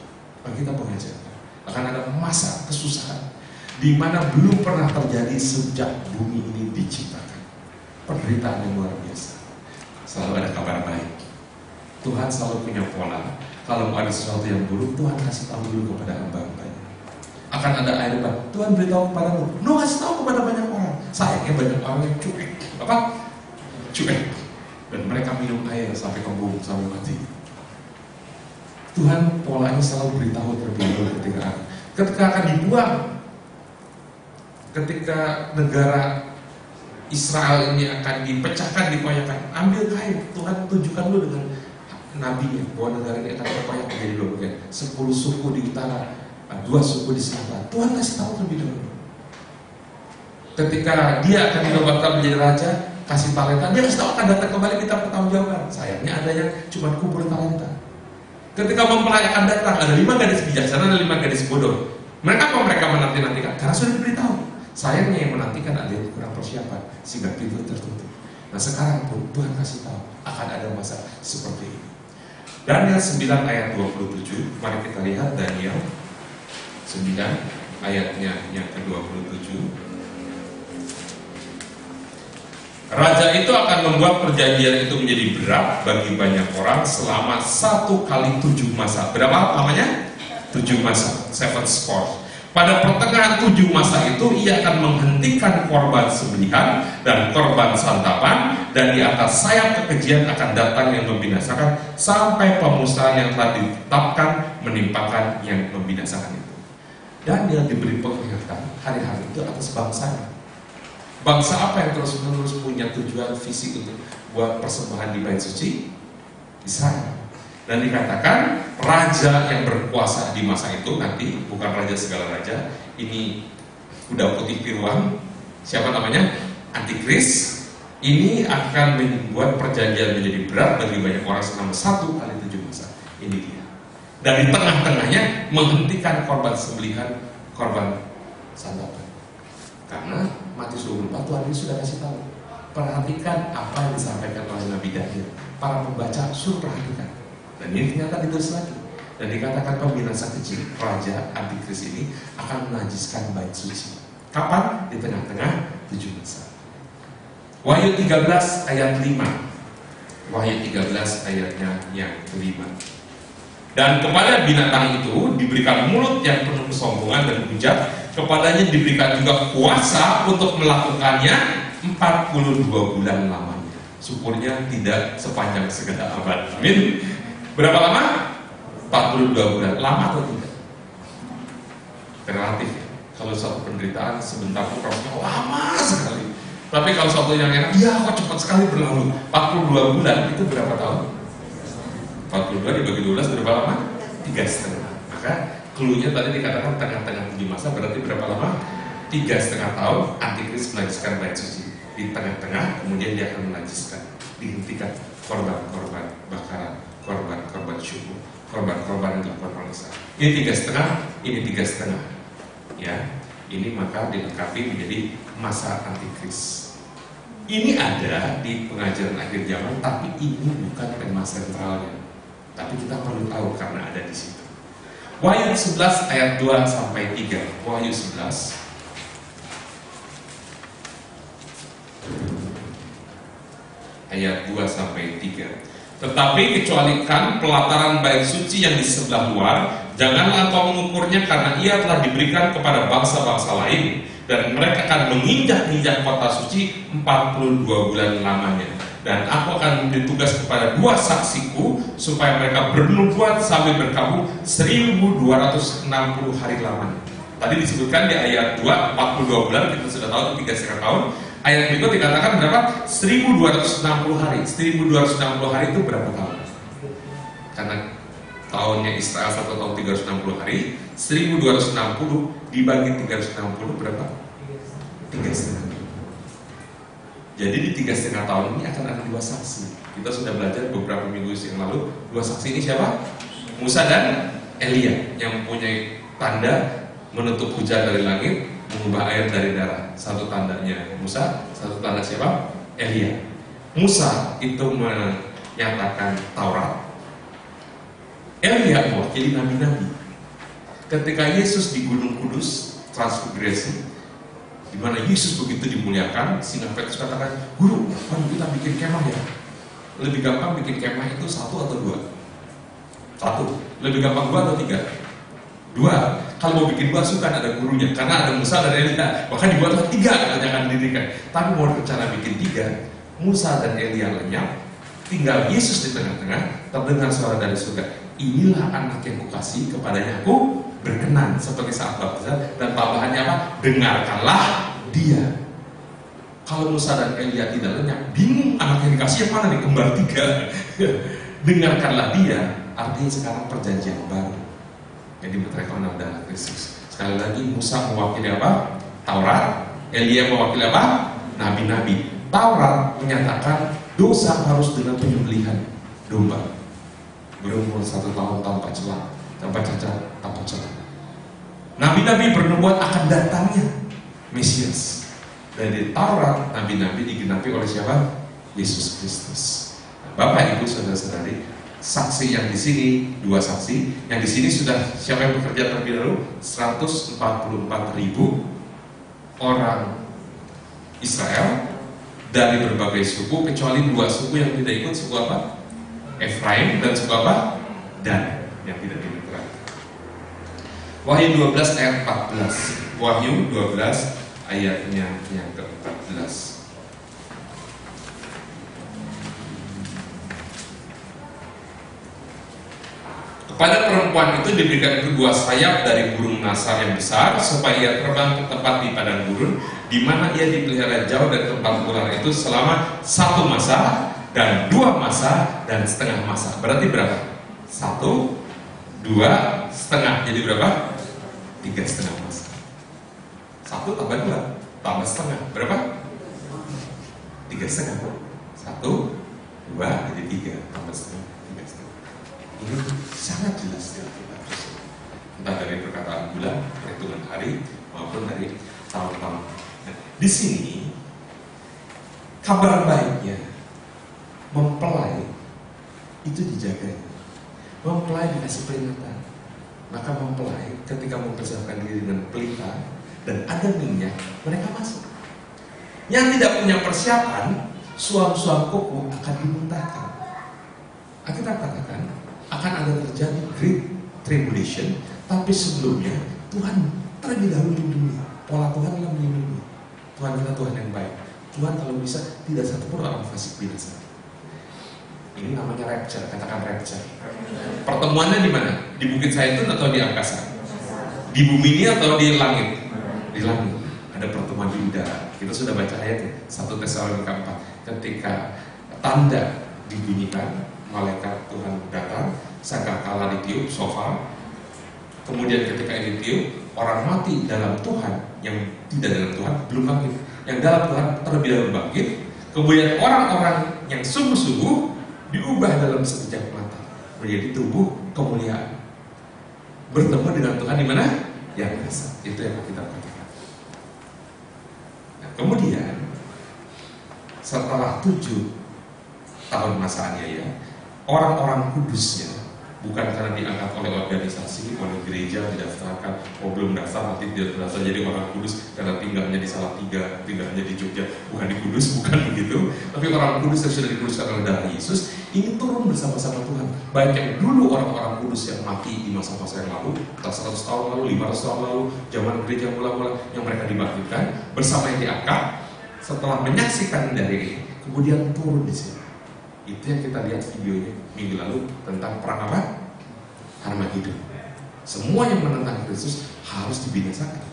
Kita pengajaran akan ada masa kesusahan di mana belum pernah terjadi sejak bumi ini diciptakan. Penderitaan yang luar biasa. Selalu ada kabar baik. Tuhan selalu punya pola. Kalau ada sesuatu yang buruk, Tuhan kasih tahu dulu kepada hamba-hambanya. Akan ada air bah, Tuhan beritahu kepada Nuh kasih tahu kepada banyak orang. Sayangnya banyak orang yang cuek. Apa? Cuek. Dan mereka minum air sampai kembung, sampai mati. Tuhan polanya selalu beritahu terlebih dahulu ketika akan dibuang. Ketika negara Israel ini akan dipecahkan, dikoyakkan, ambil kain. Tuhan tunjukkan dulu dengan nabinya bahwa negara ini akan terkoyak menjadi 2 bagian, 10 suku di utara, 2 suku di selatan. Tuhan kasih tahu terlebih dahulu. Ketika dia akan dinobatkan menjadi raja, kasih talenta, dia kasih tahu akan datang kembali minta pertanggungjawaban. Sayangnya ada yang cuma kubur talenta. Ketika mempelai akan datang, ada 5 gadis bijaksana, ada 5 gadis bodoh. Mereka menanti-nantikan? Karena sudah diberitahu. Sayangnya yang menantikan ada yang kurang persiapan, sehingga pintu tertutup. Nah, sekarang pun Tuhan kasih tahu akan ada masa seperti ini. Daniel 9 ayat 27, mari kita lihat Daniel 9 ayatnya yang ke-27. Raja itu akan membuat perjanjian itu menjadi berat bagi banyak orang selama 1 kali 7 masa. Berapa lamanya? 7 masa, 7 sports. Pada pertengahan 7 masa itu ia akan menghentikan korban sembelihan dan korban santapan, dan di atas sayap kekejian akan datang yang membinasakan sampai pemusnahan yang telah ditetapkan menimpakan yang membinasakan itu. Dan dia diberi penglihatan hari-hari itu atas bangsanya. Bangsa apa yang terus-menerus punya tujuan visi untuk buat persembahan di bait suci? Israel. Dan dikatakan raja yang berkuasa di masa itu nanti bukan raja segala raja, ini kuda putih piruan. Siapa namanya? Antikris. Ini akan membuat perjanjian menjadi berat bagi banyak orang selama 1 kali 7 masa. Ini dia. Dan di tengah-tengahnya menghentikan korban sembelihan, korban santapan. Karena Matius 24 Tuhan Yesus sudah kasih tahu. Perhatikan apa yang disampaikan oleh Nabi Daniel. Para pembaca suruh perhatikan. Dan ini ternyata ditulis lagi. Dan dikatakan pembinasa kecil, Raja Antikris ini akan menajiskan bait suci. Kapan? Di tengah-tengah 7 masa. Wahyu 13 ayat 5. Wahyu 13 ayatnya yang kelima. Dan kepada binatang itu diberikan mulut yang penuh kesombongan dan hujat. Kepadanya diberikan juga kuasa untuk melakukannya 42 bulan lamanya. Syukurnya tidak sepanjang segenap abad. Amin. Berapa lama? 42 bulan. Lama atau tidak? Relatif ya. Kalau suatu penderitaan sebentar itu prosesnya lama sekali. Tapi kalau suatu yang enak, ya kok cepat sekali berlalu. 42 bulan itu berapa tahun? 42 dibagi 12 berapa lama? 3,5. Maka cluenya tadi dikatakan tengah-tengah 7 masa, berarti berapa lama? 3,5 tahun Antikris menajiskan bait suci. Di tengah-tengah kemudian dia akan menajiskan, dihentikan korban-korban bakaran, korban-korban syukur, korban-korban yang dilakukan oleh Israel. Ini 3,5, ini 3,5. Ya, ini maka dilengkapi menjadi masa Antikris. Ini ada di pengajaran akhir zaman, tapi ini bukan tema sentralnya. Tapi kita perlu tahu karena ada di situ. Wahyu 11 ayat 2 sampai 3. Wahyu 11 ayat 2 sampai 3. Tetapi kecualikan pelataran bait suci yang di sebelah luar, janganlah engkau mengukurnya, karena ia telah diberikan kepada bangsa-bangsa lain, dan mereka akan menginjak-injak kota suci 42 bulan lamanya. Dan aku akan memberi tugas kepada 2 saksiku supaya mereka bernubuat sambil berkabung 1260 hari lamanya. Tadi disebutkan di ayat 2 42 bulan, kita sudah tahu itu 3,5 tahun. Ayat berikut dikatakan berapa? 1260 hari. 1260 hari itu berapa tahun? Karena tahunnya Israel 1 tahun 360 hari, 1260 dibagi 360 berapa? 3,5. Jadi di 3,5 tahun ini akan ada 2 saksi. Kita sudah belajar beberapa minggu yang lalu. 2 saksi ini siapa? Musa dan Elia, yang mempunyai tanda menutup hujan dari langit, mengubah air dari darah. Satu tandanya Musa, satu tanda siapa? Elia. Musa itu menyatakan Taurat. Elia mewakili nabi-nabi. Ketika Yesus di Gunung Kudus, Transfigurasi, di mana Yesus begitu dimuliakan, sehingga Petrus katakan, "Guru, mari kita bikin kemah ya." Lebih gampang bikin kemah itu 1 atau 2? 1. Lebih gampang 2 atau 3? 2. Kalau mau bikin 2 suka ada gurunya, karena ada Musa dan Elia, maka dibuatlah 3, jangan didirikan. Tapi mau rencana bikin 3, Musa dan Elia lenyap, tinggal Yesus di tengah-tengah, terdengar suara dari surga, "Inilah anak yang kukasih, kepadanya aku berkenan," seperti saat baptisan. Dan tambahannya apa? "Dengarkanlah dia." Kalau Musa dan Elia tidak lenyap, bingung anak yang dikasih yang mana nih, kembar 3. Dengarkanlah dia, artinya sekarang perjanjian baru yang diberitakan oleh dalam Kristus. Sekali lagi, Musa mewakili apa? Taurat. Elia mewakili apa? Nabi-nabi. Taurat menyatakan dosa harus dengan penyembelihan domba berumur 1 tahun tanpa celah, tanpa cacat, tanpa celah. Nabi-nabi bernubuat akan datangnya Mesias. Dan di Taurat, nabi-nabi digenapi oleh siapa? Yesus Kristus. Bapak, Ibu, saudara-saudari, saksi yang di sini 2 saksi, yang di sini sudah siapa yang bekerja terlebih dahulu? 144.000 orang Israel dari berbagai suku, kecuali 2 suku yang tidak ikut, suku apa? Efraim dan suku apa? Dan yang tidak diminta. Wahyu 12 ayat 14. Wahyu 12 ayatnya yang ke-14. Kepada perempuan itu diberikan 2 sayap dari burung nasar yang besar, supaya ia terbang ke tempat di padang gurun, di mana ia dipelihara jauh dari tempat ular itu selama 1 masa dan 2 masa dan setengah masa. Berarti berapa? 1, 2, setengah. Jadi berapa? 3,5 masa. 1 tambah 2 tambah setengah. Berapa? 3,5. 1, 2, jadi 3, tambah setengah, 3,5. Ini sangat jelas di Alkitab. Entah dari perkataan bulan, perhitungan hari, maupun dari tahun-tahun. Nah, di sini kabar baiknya mempelai itu dijaga, mempelai dikasih peringatan. Maka mempelai ketika mempersiapkan diri dengan pelita dan ada minyak, mereka masuk. Yang tidak punya persiapan, suam-suam koko akan dimuntahkan. Alkitab katakan akan ada terjadi great tribulation, tapi sebelumnya Tuhan terlebih dahulu lindungi. Pola Tuhan adalah melindungi. Tuhan adalah Tuhan yang baik. Tuhan kalau bisa tidak satupun orang fasik binasa. Ini namanya rapture, katakan rapture. Pertemuannya di mana? Di Bukit Zaitun atau di angkasa? Di bumi ini atau di langit? Di langit. Ada pertemuan di udara. Kita sudah baca ayatnya 1 Tesalonika 4. Ketika tanda dibunyikan, malaikat Tuhan datang, sangkakala ditiup, shofar. Kemudian ketika ini ditiup, orang mati dalam Tuhan yang tidak dalam Tuhan belum bangkit. Yang dalam Tuhan terlebih dahulu bangkit. Kemudian orang-orang yang sungguh-sungguh diubah dalam sekejap mata menjadi tubuh kemuliaan, bertemu dengan Tuhan di mana? Yang biasa. Itu yang kita katakan. Nah, kemudian setelah 7 tahun masa aniaya, orang-orang kudusnya, bukan karena diangkat oleh organisasi, oleh gereja, didaftarkan, belum daftar nanti tidak terdaftar jadi orang kudus karena tinggalnya di Salatiga, tinggalnya di Jogja, bukan di Kudus, bukan begitu. Tapi orang kudus yang sudah dikuduskan oleh darah Yesus, ini turun bersama-sama Tuhan. Baik yang dulu orang-orang kudus yang mati di masa-masa yang lalu, entah 100 tahun lalu, 500 tahun lalu, zaman gereja mula-mula yang mereka dibangkitkan, bersama yang diangkat, setelah menyaksikan dari ini, kemudian turun di sini. Itu yang kita lihat videonya minggu lalu tentang perang apa? Armageddon. Semua yang menentang Kristus harus dibinasakan.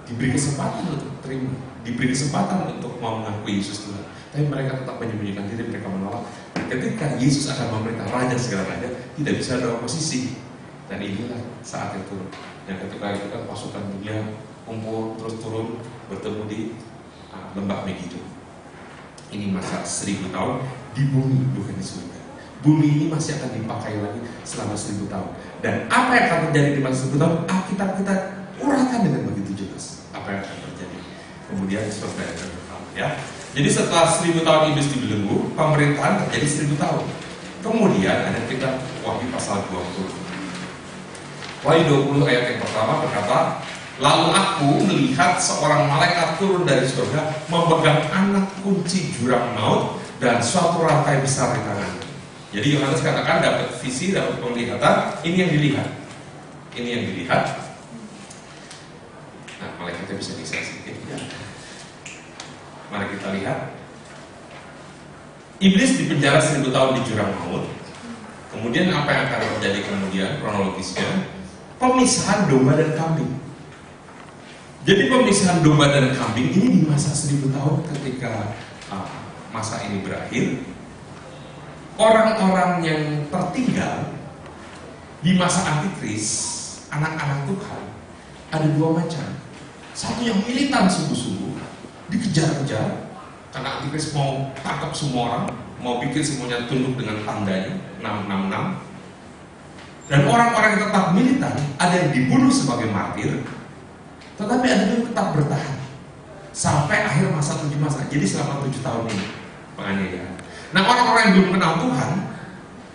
Diberi kesempatan untuk terima, diberi kesempatan untuk mau mengakui Yesus Tuhan. Tapi mereka tetap menyembunyikan diri, mereka menolak. Dan ketika Yesus akan memerintah raja segala raja, tidak bisa ada oposisi. Dan inilah saat itu. Yang ketika itu kan pasukan dunia kumpul terus turun bertemu di lembah Megiddo. Ini masa 1000 tahun di bumi, bukan di surga. Bumi ini masih akan dipakai lagi selama 1000 tahun. Dan apa yang akan terjadi di masa 1000 tahun, Alkitab kita uraikan dengan begitu jelas apa yang akan terjadi. Kemudian surga yang akan bertambah, ya. Jadi setelah 1000 tahun iblis dibelenggu, pemerintahan terjadi 1000 tahun. Kemudian ada kita Wahyu pasal 20. Wahyu 20 ayat yang pertama berkata, lalu aku melihat seorang malaikat turun dari surga memegang anak kunci jurang maut dan suatu rantai besar di tangannya. Jadi Yohanes katakan dapat visi, dapat penglihatan. Ini yang dilihat. Ini yang dilihat. Nah, malaikatnya bisa geser sedikit. Ya. Mari kita lihat. Iblis dipenjara 1000 tahun di jurang maut. Kemudian apa yang akan terjadi kemudian kronologisnya? Pemisahan domba dan kambing. Jadi pemisahan domba dan kambing ini di masa 1000 tahun ketika masa ini berakhir, orang-orang yang tertinggal di masa antikris, anak-anak Tuhan, ada 2 macam. Satu yang militan sungguh-sungguh, dikejar-kejar, karena antikris mau tangkap semua orang, mau bikin semuanya tunduk dengan tandanya 666. Dan orang-orang yang tetap militan, ada yang dibunuh sebagai martir, tetapi ada yang tetap bertahan sampai akhir masa 7 masa. Jadi selama 7 tahun ini penganiayaan. Nah, orang-orang yang belum kenal Tuhan,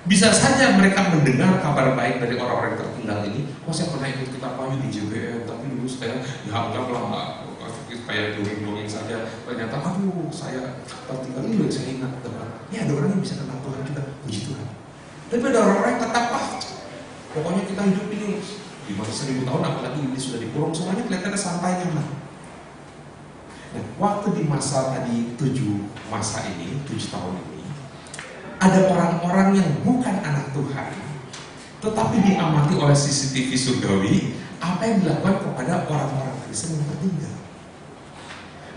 bisa saja mereka mendengar kabar baik dari orang-orang yang tertinggal ini. Oh, saya pernah ikut kitab Wahyu di JBM, tapi dulu saya anggaplah kayak dongeng saja. Ternyata, aduh, saya tertinggal ini loh, saya ingat teman. Ya, ada orang yang bisa kenal Tuhan juga, puji Tuhan. Tapi ada orang-orang yang tetap pokoknya kita hidup ini di masa 1000 tahun, apalagi ini sudah dikurung, semuanya kelihatannya santai nyaman. Nah, waktu di masa tadi 7 masa ini, 7 tahun ini, ada orang-orang yang bukan anak Tuhan, tetapi diamati oleh CCTV surgawi apa yang dilakukan kepada orang-orang Kristen yang tertinggal.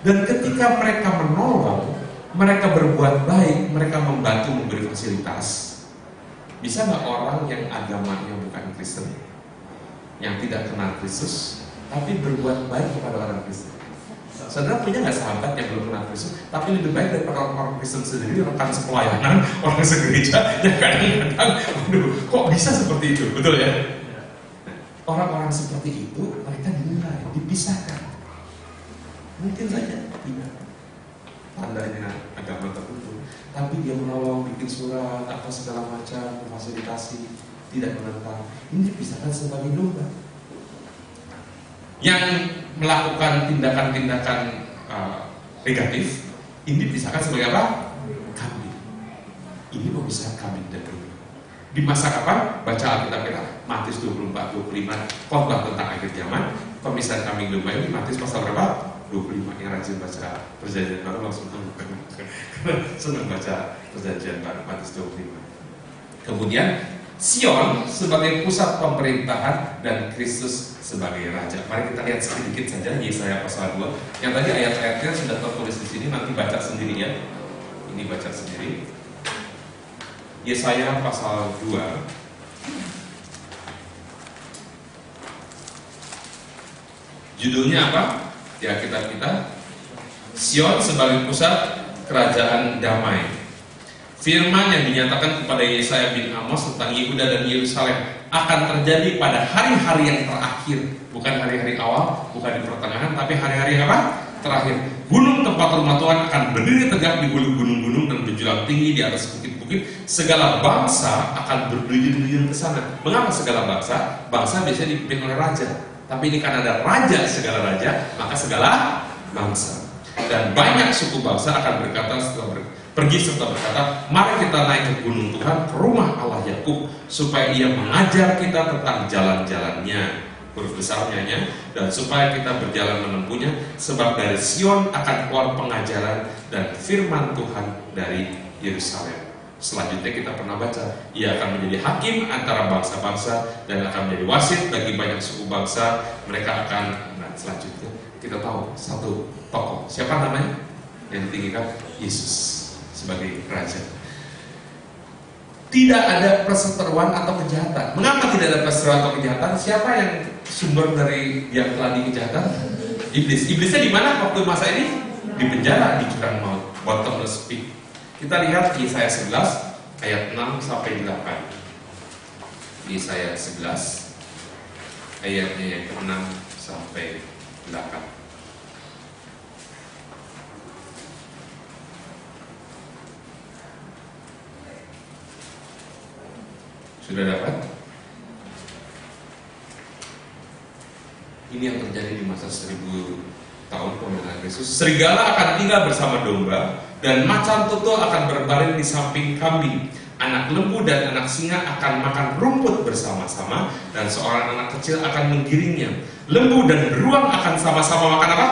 Dan ketika mereka menolong, mereka berbuat baik, mereka membantu memberi fasilitas. Bisa nggak orang yang agamanya bukan Kristen, yang tidak kenal Kristus, tapi berbuat baik kepada orang Kristen? Saudara punya nggak sahabat yang belum kenal Kristus, tapi lebih baik daripada orang Kristen sendiri, rekan sepelayanan, orang segereja, yang kadang-kadang, aduh, kok bisa seperti itu, betul ya? Orang-orang seperti itu, mereka dinilai, dipisahkan. Mungkin saja tidak tandanya agama tertentu, tapi dia menolong, bikin surat, apa segala macam, memfasilitasi, tidak menentang. Ini dipisahkan sebagai domba. Yang melakukan tindakan-tindakan negatif, ini dipisahkan sebagai apa? Kambing. Ini memisahkan kambing dan domba. Di masa kapan? Baca Alkitab kita, Matius 24-25, khotbah tentang akhir zaman. Pemisahan kambing domba ini Matius pasal berapa? 25. Yang rajin baca Perjanjian Baru langsung senang baca Perjanjian Baru, Matius 25. Kemudian Sion sebagai pusat pemerintahan dan Kristus sebagai raja. Mari kita lihat sedikit saja Yesaya pasal 2. Yang tadi ayat-ayatnya sudah tertulis di sini, nanti baca sendiri ya. Ini baca sendiri. Yesaya pasal 2. Judulnya apa? Ya kita Sion sebagai pusat kerajaan damai. Firman yang dinyatakan kepada Yesaya bin Amos tentang Yehuda dan Yerusalem akan terjadi pada hari-hari yang terakhir, bukan hari-hari awal, bukan di pertengahan, tapi hari-hari apa? Terakhir. Gunung tempat rumah Tuhan akan berdiri tegak di hulu gunung-gunung dan menjulang tinggi di atas bukit-bukit. Segala bangsa akan berduyun-duyun ke sana. Mengapa segala bangsa? Bangsa biasanya dipimpin oleh raja. Tapi ini karena ada raja segala raja, maka segala bangsa. Dan banyak suku bangsa akan berkata pergi serta berkata, mari kita naik ke gunung Tuhan, ke rumah Allah Yakub, supaya ia mengajar kita tentang jalan-jalannya, huruf besarnya, dan supaya kita berjalan menempuhnya, sebab dari Sion akan keluar pengajaran dan firman Tuhan dari Yerusalem. Selanjutnya kita pernah baca, ia akan menjadi hakim antara bangsa-bangsa dan akan menjadi wasit bagi banyak suku bangsa. Mereka akan, selanjutnya kita tahu satu tokoh, siapa namanya? Yang ditinggikan Yesus sebagai raja. Tidak ada perseteruan atau kejahatan. Mengapa tidak ada perseteruan atau kejahatan? Siapa yang sumber dari yang telah kejahatan? Iblis. Iblisnya di mana waktu masa ini? Di penjara, di jurang maut, bottomless pit. Kita lihat Yesaya 11 ayat 6 sampai 8. Yesaya 11 ayatnya yang ke-6 sampai 8. Sudah dapat? Ini yang terjadi di masa 1000 tahun pemerintahan Kristus. Serigala akan tinggal bersama domba, dan macan tutul akan berbaring di samping kambing. Anak lembu dan anak singa akan makan rumput bersama-sama, dan seorang anak kecil akan menggiringnya. Lembu dan beruang akan sama-sama makan apa?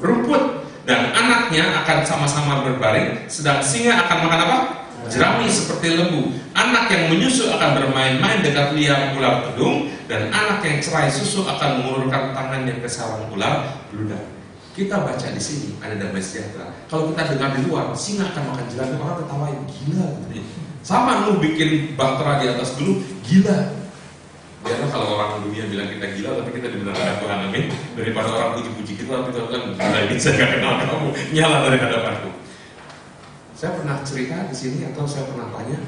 Rumput. Dan anaknya akan sama-sama berbaring, sedang singa akan makan apa? Jerami seperti lembu. Anak yang menyusu akan bermain-main dekat liang ular kedung, dan anak yang cerai susu akan mengulurkan tangannya ke sarang ular beludak. Kita baca di sini ada damai sejahtera. Kalau kita dengar di luar, singa akan makan jerami, orang ketawain, gila gitu. Sama lu bikin bahtera di atas dulu, gila. Biarlah kalau orang dunia bilang kita gila, tapi kita dibenarkan Tuhan, amin. Daripada orang puji-puji kita, tapi Tuhan bilang, gila ini saya gak kenal kamu, nyala dari hadapanku. Saya pernah cerita di sini atau saya pernah tanya,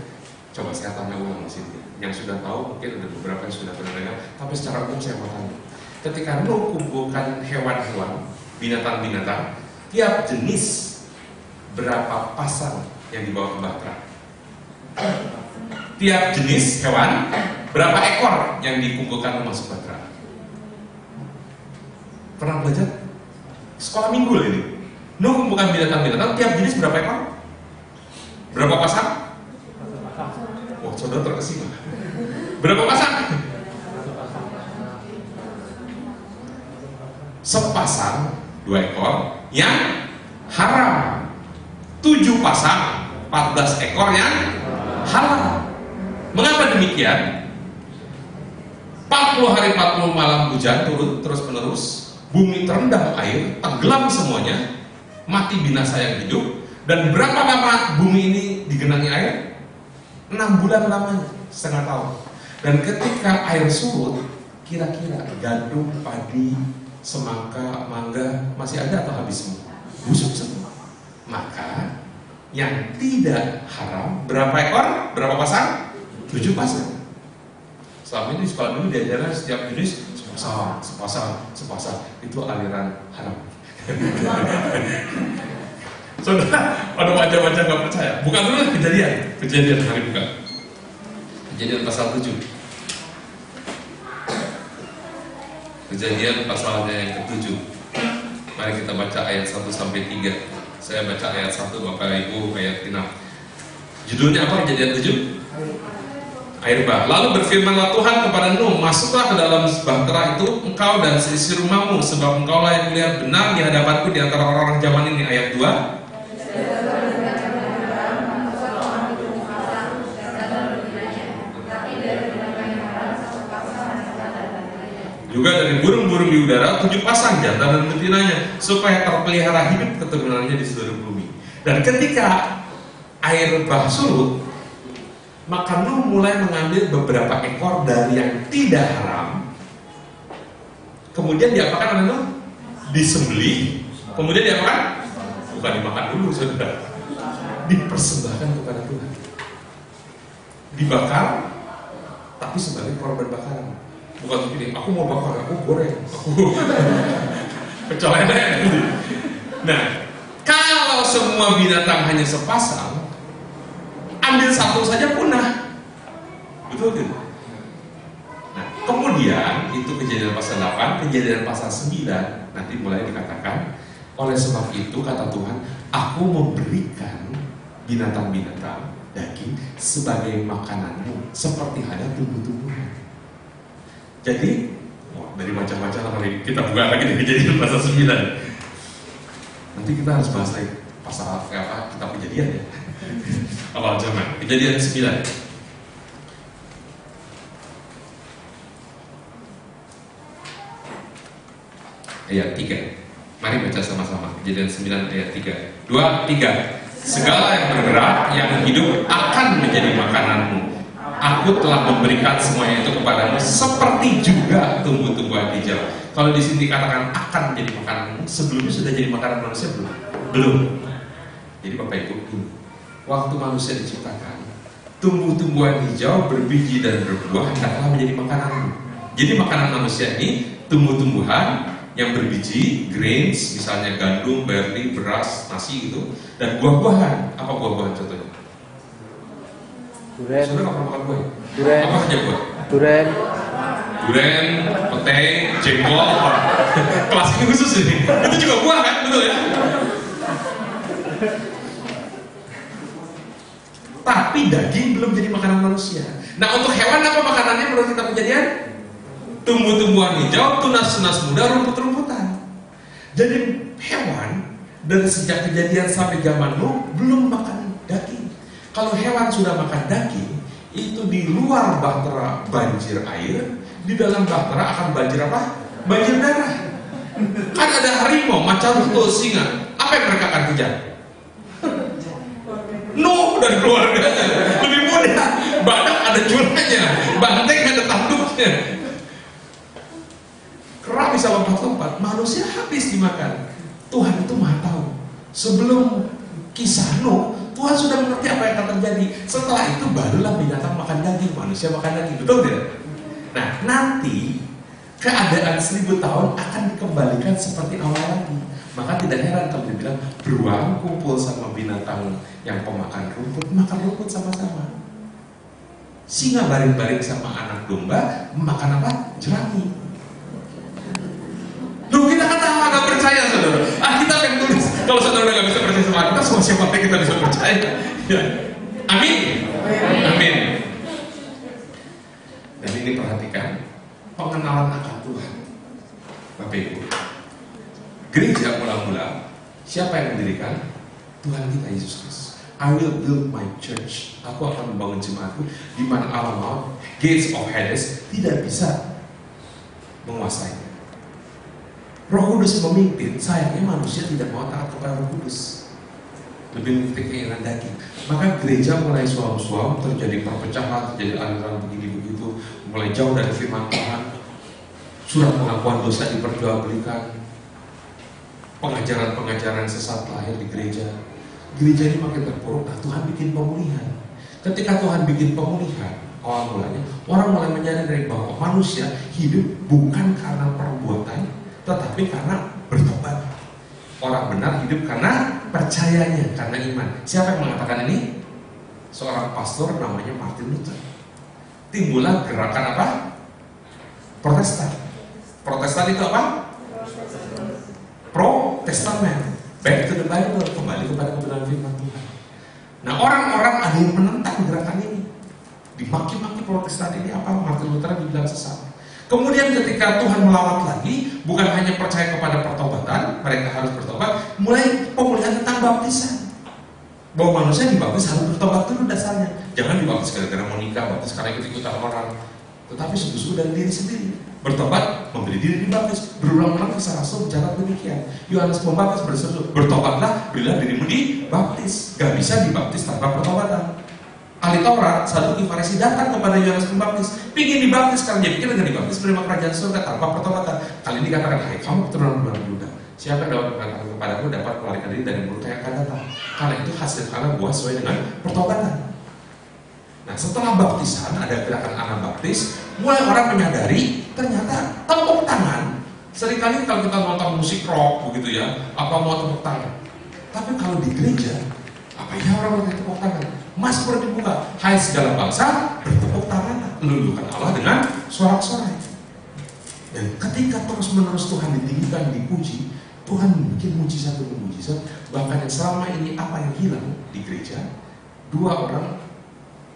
coba saya tanya ulang di sini. Yang sudah tahu mungkin ada beberapa yang sudah pernah dengar, tapi secara umum saya mau tanya. Ketika Nuh kumpulkan hewan-hewan, binatang-binatang, tiap jenis berapa pasang yang dibawa ke bahtera? Tiap jenis hewan berapa ekor yang dikumpulkan masuk bahtera? Pernah belajar? Sekolah minggu lah ini. Nuh kumpulkan binatang-binatang, tiap jenis berapa ekor? Berapa pasang? Wah, saudara terkesima. Berapa pasang? Sepasang, 2 ekor yang haram. 7 pasang, 14 ekor yang halal. Mengapa demikian? 40 hari 40 malam hujan turun terus menerus, bumi terendam air, tenggelam semuanya, mati binasa yang hidup. Dan berapa lama bumi ini digenangi air? 6 bulan lamanya, setengah tahun. Dan ketika air surut, kira-kira gandum, padi, semangka, mangga masih ada atau habis semua? Busuk semua. Maka yang tidak haram berapa ekor? Berapa pasang? 7 pasang. Selama ini di sekolah dulu diajarkan setiap jenis sepasang. Itu aliran haram. Saudara, pada wajah-wajah nggak percaya. Bukan dulu kejadian hari bukan. Kejadian pasal 7. Kejadian pasalnya yang ke-7. Mari kita baca ayat 1 sampai 3. Saya baca ayat 1, Bapak Ibu ayat 6. Judulnya apa Kejadian 7? Air bah. Lalu berfirmanlah Tuhan kepada Nuh, masuklah ke dalam bahtera itu engkau dan seisi rumahmu, sebab engkau lah yang melihat benar di hadapanku di antara orang-orang zaman ini. Ayat 2. Juga dari burung-burung di udara 7 pasang jantan dan betinanya, supaya terpelihara hidup keturunannya di seluruh bumi. Dan ketika air bah surut, maka Nuh mulai mengambil beberapa ekor dari yang tidak haram. Kemudian diapakan oleh Nuh? Disembelih. Kemudian diapakan? Bukan dimakan dulu, saudara. Dipersembahkan kepada Tuhan. Dibakar, tapi sebagai korban bakaran. Bukan begini, aku mau bakar, aku goreng, aku kecolek. Nah, kalau semua binatang hanya sepasang, ambil satu saja punah. Betul tidak? Nah, kemudian itu kejadian pasal 8, kejadian pasal 9 nanti mulai dikatakan, oleh sebab itu kata Tuhan, aku memberikan binatang-binatang daging sebagai makananmu seperti halnya tumbuh-tumbuhan. Jadi, dari macam-macam lah kita buka lagi dari kejadian pasal 9. Nanti kita harus bahas lagi pasal apa kitab Kejadian ya. Awal zaman Kejadian 9. Ayat 3. Mari baca sama-sama Kejadian 9 ayat 3. 2, 3. Segala yang bergerak, yang hidup akan menjadi makananmu. Aku telah memberikan semuanya itu kepadamu, seperti juga tumbuh-tumbuhan hijau. Kalau di sini dikatakan akan menjadi makananmu, sebelumnya sudah jadi makanan manusia belum? Belum. Jadi Bapak Ibu, waktu manusia diciptakan, tumbuh-tumbuhan hijau berbiji dan berbuah hendaklah menjadi makananmu. Jadi makanan manusia ini tumbuh-tumbuhan yang berbiji, grains, misalnya gandum, barley, beras, nasi gitu, dan buah-buahan. Apa buah-buahan contohnya? Duren. Saudara nggak pernah makan buah? Duren. Apa saja buah? Duren. Duren, pete, jengkol. Kelas ini khusus ini. Itu juga buah kan, betul ya? Tapi daging belum jadi makanan manusia. Nah, untuk hewan apa makanannya menurut kitab Kejadian? Tumbuh-tumbuhan hijau, tunas-tunas muda, rumput-rumputan. Jadi hewan dari sejak Kejadian sampai zaman Nuh belum makan daging. Kalau hewan sudah makan daging, itu di luar bahtera banjir air, di dalam bahtera akan banjir apa? Banjir darah. Kan ada harimau, macan tutul, singa. Apa yang mereka akan kejar? Nuh dan keluarganya lebih mudah. Badak ada curahnya, banteng ada tanduknya. Kera bisa lompat-lompat, manusia habis dimakan. Tuhan itu maha tahu. Sebelum kisah Nuh, Tuhan sudah mengerti apa yang akan terjadi. Setelah itu barulah binatang makan daging, manusia makan daging. Betul tidak? Nah, nanti keadaan 1000 tahun akan dikembalikan seperti awal lagi. Maka tidak heran kalau dibilang beruang kumpul sama binatang yang pemakan rumput, makan rumput sama-sama. Singa baring-baring sama anak domba, makan apa? Jerami. Loh, kita kata nggak percaya, saudara. Kita yang tulis. Kalau saudara nggak bisa percaya sama kita, sama siapa kita bisa percaya? Ya. Amin. Amin. Dan ini perhatikan pengenalan akan Tuhan, Bapak Ibu. Gereja mula-mula siapa yang mendirikan? Tuhan kita Yesus Kristus. I will build my church. Aku akan membangun jemaatku di mana alam maut, gates of Hades tidak bisa menguasainya. Roh Kudus memimpin, sayangnya manusia tidak mau taat kepada Roh Kudus. Lebih mengikuti keinginan daging. Maka gereja mulai suam-suam, terjadi perpecahan, terjadi aliran begini-begitu, mulai jauh dari firman Tuhan. surat pengakuan dosa diperjualbelikan, pengajaran-pengajaran sesat lahir di gereja. Gereja ini makin terpuruk. Nah, Tuhan bikin pemulihan. Ketika Tuhan bikin pemulihan, awal mulanya orang mulai menyadari bahwa manusia hidup bukan karena perbuatan, tetapi karena bertobat. Orang benar hidup karena percayanya, karena iman. Siapa yang mengatakan ini? Seorang pastor namanya Martin Luther. Timbullah gerakan apa? Protestan. Protestan itu apa? Pro-Testament. Back to the Bible, kembali kepada kebenaran firman Tuhan. Nah, orang-orang ada yang menentang gerakan ini. Dimaki-maki Protestan ini apa? Martin Luther dibilang sesat. Kemudian ketika Tuhan melawat lagi, bukan hanya percaya kepada pertobatan, mereka harus bertobat, mulai pemulihan tentang baptisan. Bahwa manusia dibaptis harus bertobat dulu dasarnya. Jangan dibaptis gara-gara mau nikah, baptis karena ikut-ikutan orang. Tetapi sungguh-sungguh dari diri sendiri. Bertobat, memberi diri dibaptis. Berulang-ulang kisah Rasul bicara demikian. Yohanes Pembaptis berseru, bertobatlah, berilah dirimu dibaptis. Gak bisa dibaptis tanpa pertobatan. Ahli Taurat, Saduki, Farisi datang kepada Yohanes Pembaptis, pingin dibaptis karena dia pikir dengan dibaptis menerima kerajaan surga tanpa pertobatan. Kali ini dikatakan, hai kamu keturunan Yuda, siapa yang dapat mengatakan kepadamu dapat melarikan diri dari murka yang akan datang. Karena itu hasil karena buah sesuai dengan pertobatan. Nah, setelah baptisan ada gerakan Anabaptis, mulai orang menyadari ternyata tepuk tangan. Seringkali kalau kita nonton musik rock begitu ya, apa mau tepuk tangan. Tapi kalau di gereja, apa ya orang mau tepuk tangan? Mazmur dibuka, hai segala bangsa bertepuk tangan, lulukan Allah dengan sorak-sorai. Dan ketika terus-menerus Tuhan ditinggikan, dipuji, Tuhan bikin mujizat demi mujizat. Bahkan yang selama ini apa yang hilang di gereja, dua orang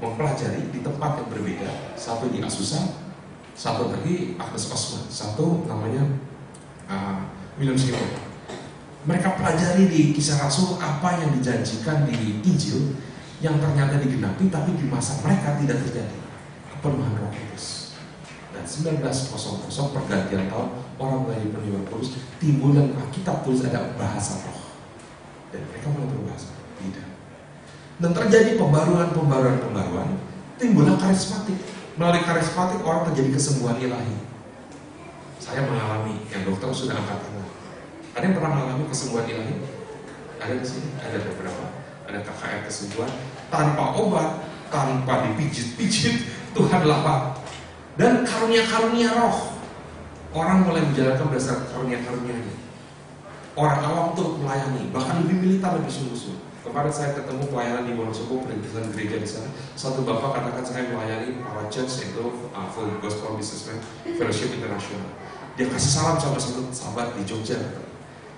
mempelajari di tempat yang berbeda. Satu di Azusa, satu lagi Agnes Osman, satu namanya William Seymour. Mereka pelajari di Kisah Rasul apa yang dijanjikan di Injil yang ternyata digenapi, tapi di masa mereka tidak terjadi. Kepenuhan Roh Kudus. Dan 1900 pergantian tahun orang mulai dipenuhi Roh Kudus, timbul dan Alkitab tulis ada bahasa roh. Dan mereka mulai berbahasa. Tidak. Dan terjadi pembaruan, timbullah karismatik. Melalui karismatik orang terjadi kesembuhan ilahi. Saya mengalami, yang dokter sudah angkat tangan. Ada yang pernah mengalami kesembuhan ilahi? Ada di sini? Ada beberapa. Ada KKR kesembuhan tanpa obat, tanpa dipijit-pijit, Tuhan lapar. Dan karunia-karunia roh, orang mulai menjalankan berdasarkan karunia-karunianya. Orang awam turut melayani, bahkan lebih militan, lebih sungguh-sungguh. Kemarin saya ketemu pelayanan di Wonosobo, perintisan gereja di sana. Satu bapak katakan saya melayani para church itu full gospel businessman fellowship international. Dia kasih salam sama satu sahabat di Jogja.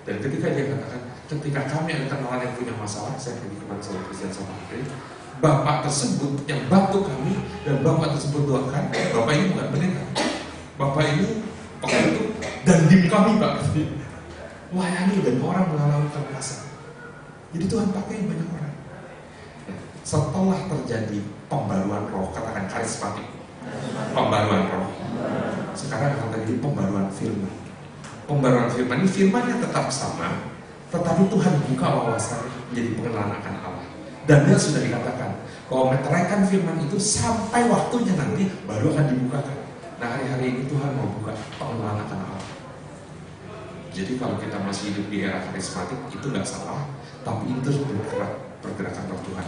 Dan ketika dia katakan, ketika kami ada kenalan yang punya masalah, saya pergi kemana sama Kristen sama Andre. Bapak tersebut yang bantu kami dan bapak tersebut doakan. Bapak ini bukan pendeta, bapak ini penghidup dan dim kami pak. Layani dan orang mengalami kekuasaan. Jadi Tuhan pakai banyak orang. Setelah terjadi pembaruan roh, katakan karismatik, pembaruan roh. Sekarang akan terjadi pembaruan firman. Pembaruan firman ini firmannya tetap sama, tetapi Tuhan buka wawasan menjadi pengenalan akan Allah. Dan dia sudah dikatakan bahwa meteraikan firman itu sampai waktunya nanti baru akan dibukakan. Nah, hari-hari ini Tuhan mau buka pengenalan akan Allah. Jadi kalau kita masih hidup di era karismatik itu nggak salah, tapi itu terus pergerakan roh Tuhan.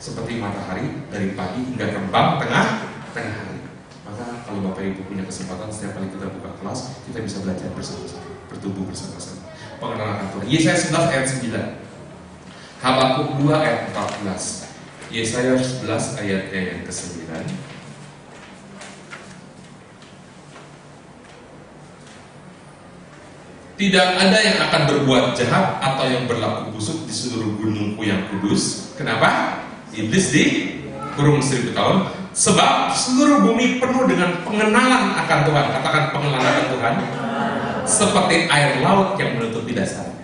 Seperti matahari dari pagi hingga terbang tengah hari. Maka kalau Bapak Ibu punya kesempatan setiap kali kita buka kelas, kita bisa belajar bersama-sama, bertumbuh bersama-sama. Pengenalan akan Tuhan. Yesaya 11 ayat 9. Habakuk 2 ayat 14. Yesaya 11 ayatnya yang ke-9. Tidak ada yang akan berbuat jahat atau yang berlaku busuk di seluruh gunungku yang kudus. Kenapa? Iblis dikurung 1000 tahun. Sebab seluruh bumi penuh dengan pengenalan akan Tuhan. Katakan pengenalan akan Tuhan. Seperti air laut yang menutupi dasarnya.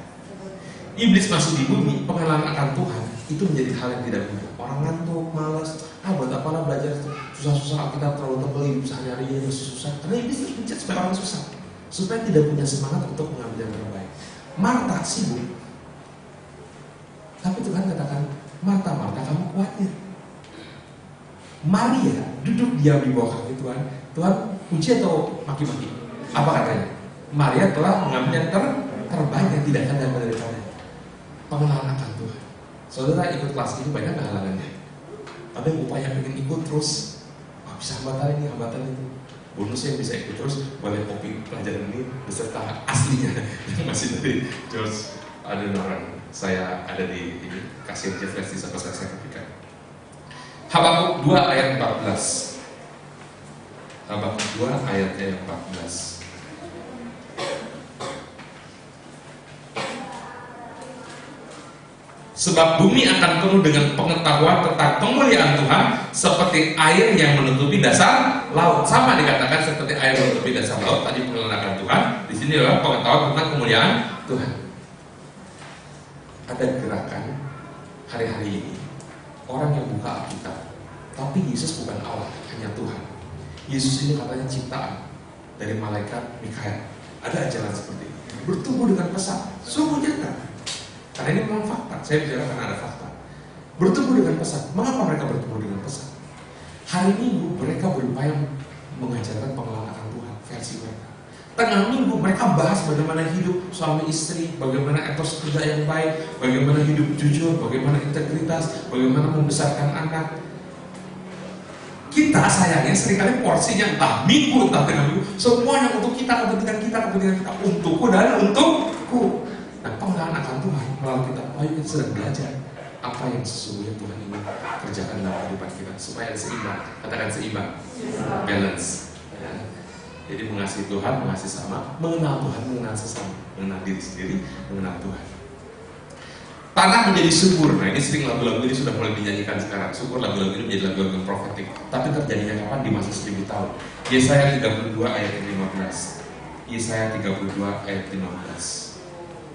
Iblis masuk di bumi, pengenalan akan Tuhan itu menjadi hal yang tidak mudah. Orang ngantuk, malas, buat apalah belajar susah-susah, kita terlalu tebal, hidup sehari-harinya masih susah. Karena iblis terpencet supaya orang susah, supaya tidak punya semangat untuk mengambil yang terbaik. Marta sibuk, tapi Tuhan katakan, Marta, kamu khawatir. Maria duduk diam di bawah kaki Tuhan. Tuhan puji atau maki-maki? Apa katanya? Maria telah mengambil yang terbaik yang tidak akan dapat daripada. Pengenalan akan Tuhan. Saudara ikut kelas ini banyak kehalangannya. Ada yang upaya pengen ikut terus, bisa hambatan ini, hambatan itu. Bonusnya yang bisa ikut terus, boleh copy pelajaran ini beserta aslinya yang masih dari George Adenoran. Saya ada di ini, kasih referensi sama saya kepikan. Habakuk 2 ayat 14. Habakuk 2 ayat 14. Sebab bumi akan penuh dengan pengetahuan tentang kemuliaan Tuhan seperti air yang menutupi dasar laut. Sama dikatakan seperti air menutupi dasar laut. Tadi pengenalan Tuhan, di sini adalah pengetahuan tentang kemuliaan Tuhan. Ada gerakan hari-hari ini orang yang buka Alkitab, tapi Yesus bukan Allah, hanya Tuhan. Yesus ini katanya ciptaan dari malaikat Mikael. Ada ajaran seperti ini. Bertumbuh dengan pesat, sungguh nyata. Karena ini memang fakta, saya bicara karena ada fakta. Bertumbuh dengan pesat. Mengapa mereka bertumbuh dengan pesat? Hari Minggu mereka berupaya mengajarkan pengenalan akan Tuhan, versi mereka. Tengah Minggu mereka bahas bagaimana hidup suami istri, bagaimana etos kerja yang baik, bagaimana hidup jujur, bagaimana integritas, bagaimana membesarkan anak. Kita sayangnya seringkali porsinya entah minggu, entah tengah minggu, semuanya untuk kita, kepentingan kita, untukku dan untukku. Nah, pengenalan akan Tuhan melalui kita, kita sedang belajar apa yang sesungguhnya Tuhan ingin kerjakan dalam kehidupan kita supaya seimbang. Katakan seimbang, balance. Ya. Jadi mengasihi Tuhan, mengasihi sama, mengenal Tuhan, mengenal sesama, mengenal diri sendiri, mengenal Tuhan. Tanah menjadi subur. Nah, ini sering lagu-lagu ini sudah mulai dinyanyikan sekarang. Subur, lagu-lagu ini menjadi lagu-lagu profetik. Tapi terjadinya kapan? Di masa 1000 tahun. Yesaya 32 ayat 15. Yesaya 32 ayat 15.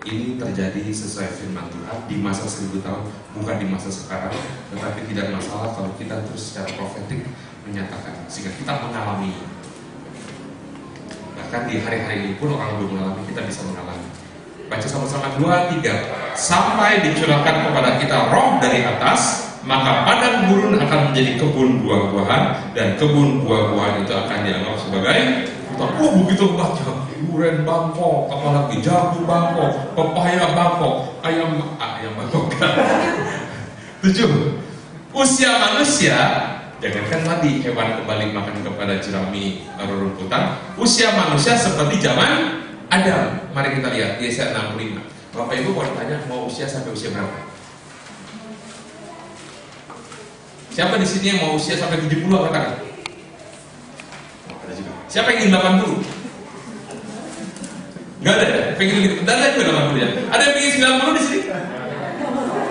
Ini terjadi sesuai firman Tuhan di masa 1000 tahun, bukan di masa sekarang. Tetapi tidak masalah kalau kita terus secara profetik menyatakan, sehingga kita mengalami. Bahkan di hari-hari ini pun orang belum mengalami, kita bisa mengalami. Baca sama-sama 2, 3. Sampai dicurahkan kepada kita roh dari atas, maka padang gurun akan menjadi kebun buah-buahan, dan kebun buah-buahan itu akan dianggap sebagai begitu banyak, durian Bangkok, apalagi jagung Bangkok, pepaya Bangkok, ayam Bangkok. 7. Usia manusia, jangankan tadi hewan kembali makan kepada jerami rerumputan, usia manusia seperti zaman Adam. Mari kita lihat Yesaya 65. Bapak Ibu kalau ditanya mau usia sampai usia berapa? Siapa di sini yang mau usia sampai 70 apa kan? Siapa yang ingin 80? Gak ada ya? Pengen gitu. Dan ada juga 80 ya? Ada yang pengen 90 di sini?